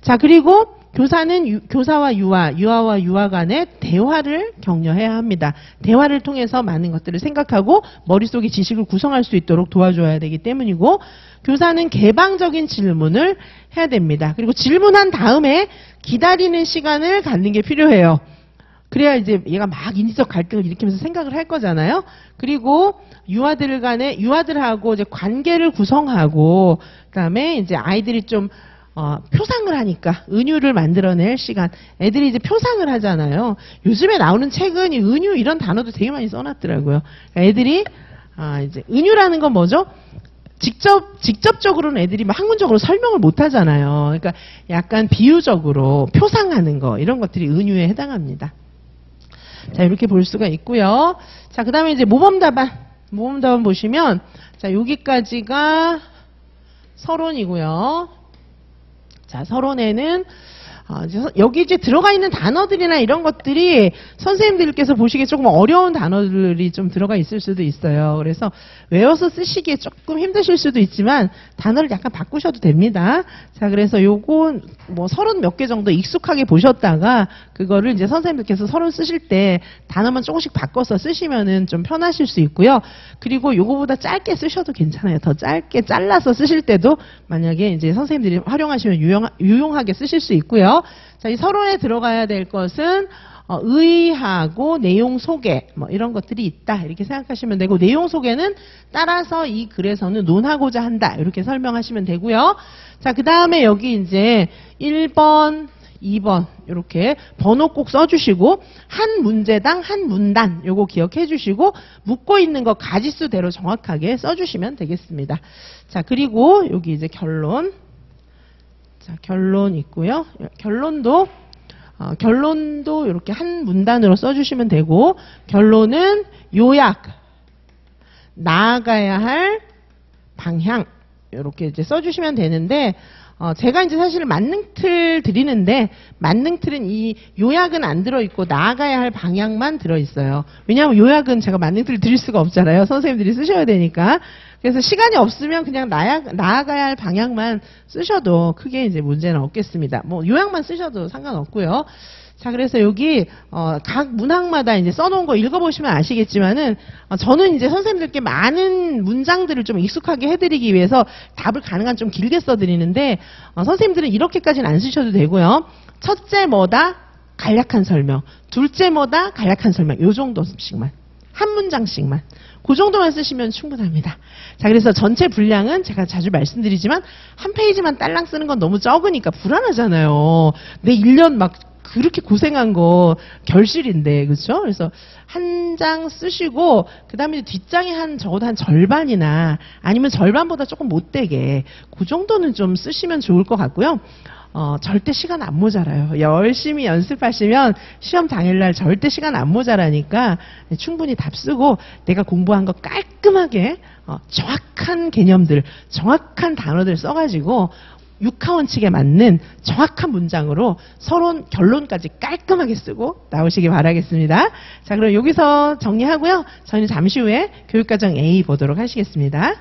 자, 그리고 교사는 교사와 유아와 유아 간의 대화를 격려해야 합니다. 대화를 통해서 많은 것들을 생각하고 머릿속에 지식을 구성할 수 있도록 도와줘야 되기 때문이고 교사는 개방적인 질문을 해야 됩니다. 그리고 질문한 다음에 기다리는 시간을 갖는 게 필요해요. 그래야 이제 얘가 막 인지적 갈등을 일으키면서 생각을 할 거잖아요. 그리고 유아들하고 이제 관계를 구성하고, 그다음에 이제 아이들이 좀 표상을 하니까 은유를 만들어낼 시간. 애들이 이제 표상을 하잖아요. 요즘에 나오는 책은 이 은유 이런 단어도 되게 많이 써놨더라고요. 그러니까 애들이 이제 은유라는 건 뭐죠? 직접적으로는 애들이 막 학문적으로 설명을 못 하잖아요. 그러니까 약간 비유적으로 표상하는 거, 이런 것들이 은유에 해당합니다. 자, 이렇게 볼 수가 있고요. 자, 그 다음에 이제 모범답안 보시면, 자, 여기까지가 서론이고요. 자, 서론에는 여기 이제 들어가 있는 단어들이나 이런 것들이 선생님들께서 보시기에 조금 어려운 단어들이 좀 들어가 있을 수도 있어요. 그래서 외워서 쓰시기에 조금 힘드실 수도 있지만 단어를 약간 바꾸셔도 됩니다. 자, 그래서 요거 뭐 서론 몇 개 정도 익숙하게 보셨다가 그거를 이제 선생님들께서 서론 쓰실 때 단어만 조금씩 바꿔서 쓰시면은 좀 편하실 수 있고요. 그리고 요거보다 짧게 쓰셔도 괜찮아요. 더 짧게 잘라서 쓰실 때도 만약에 이제 선생님들이 활용하시면 유용하게 쓰실 수 있고요. 자, 이 서론에 들어가야 될 것은 의의하고 내용 소개 뭐 이런 것들이 있다, 이렇게 생각하시면 되고, 내용 소개는 따라서 이 글에서는 논하고자 한다, 이렇게 설명하시면 되고요. 자, 그 다음에 여기 이제 1번, 2번 이렇게 번호 꼭 써주시고, 한 문제당 한 문단 요거 기억해 주시고, 묻고 있는 거 가지수대로 정확하게 써주시면 되겠습니다. 자, 그리고 여기 이제 결론. 자, 결론 있고요. 결론도 이렇게 한 문단으로 써주시면 되고, 결론은 요약, 나아가야 할 방향, 이렇게 이제 써주시면 되는데, 제가 이제 사실 만능틀 드리는데, 만능틀은 이 요약은 안 들어있고 나아가야 할 방향만 들어있어요. 왜냐하면 요약은 제가 만능틀 드릴 수가 없잖아요. 선생님들이 쓰셔야 되니까. 그래서 시간이 없으면 그냥 나아가야 할 방향만 쓰셔도 크게 이제 문제는 없겠습니다. 뭐 요약만 쓰셔도 상관없고요. 자, 그래서 여기 각 문항마다 이제 써놓은 거 읽어보시면 아시겠지만은, 저는 이제 선생님들께 많은 문장들을 좀 익숙하게 해드리기 위해서 답을 가능한 좀 길게 써드리는데, 선생님들은 이렇게까지는 안 쓰셔도 되고요. 첫째 뭐다? 간략한 설명. 둘째 뭐다? 간략한 설명. 요 정도씩만. 한 문장씩만. 그 정도만 쓰시면 충분합니다. 자, 그래서 전체 분량은 제가 자주 말씀드리지만 한 페이지만 딸랑 쓰는 건 너무 적으니까 불안하잖아요. 내 1년 막 그렇게 고생한 거 결실인데, 그렇죠? 그래서 한 장 쓰시고, 그 다음에 뒷장에 적어도 한 절반이나 아니면 절반보다 조금 못되게 그 정도는 좀 쓰시면 좋을 것 같고요. 절대 시간 안 모자라요. 열심히 연습하시면 시험 당일날 절대 시간 안 모자라니까 충분히 답 쓰고, 내가 공부한 거 깔끔하게 정확한 개념들, 정확한 단어들 써가지고 육하원칙에 맞는 정확한 문장으로 서론 결론까지 깔끔하게 쓰고 나오시기 바라겠습니다. 자, 그럼 여기서 정리하고요. 저희는 잠시 후에 교육과정 A 보도록 하시겠습니다.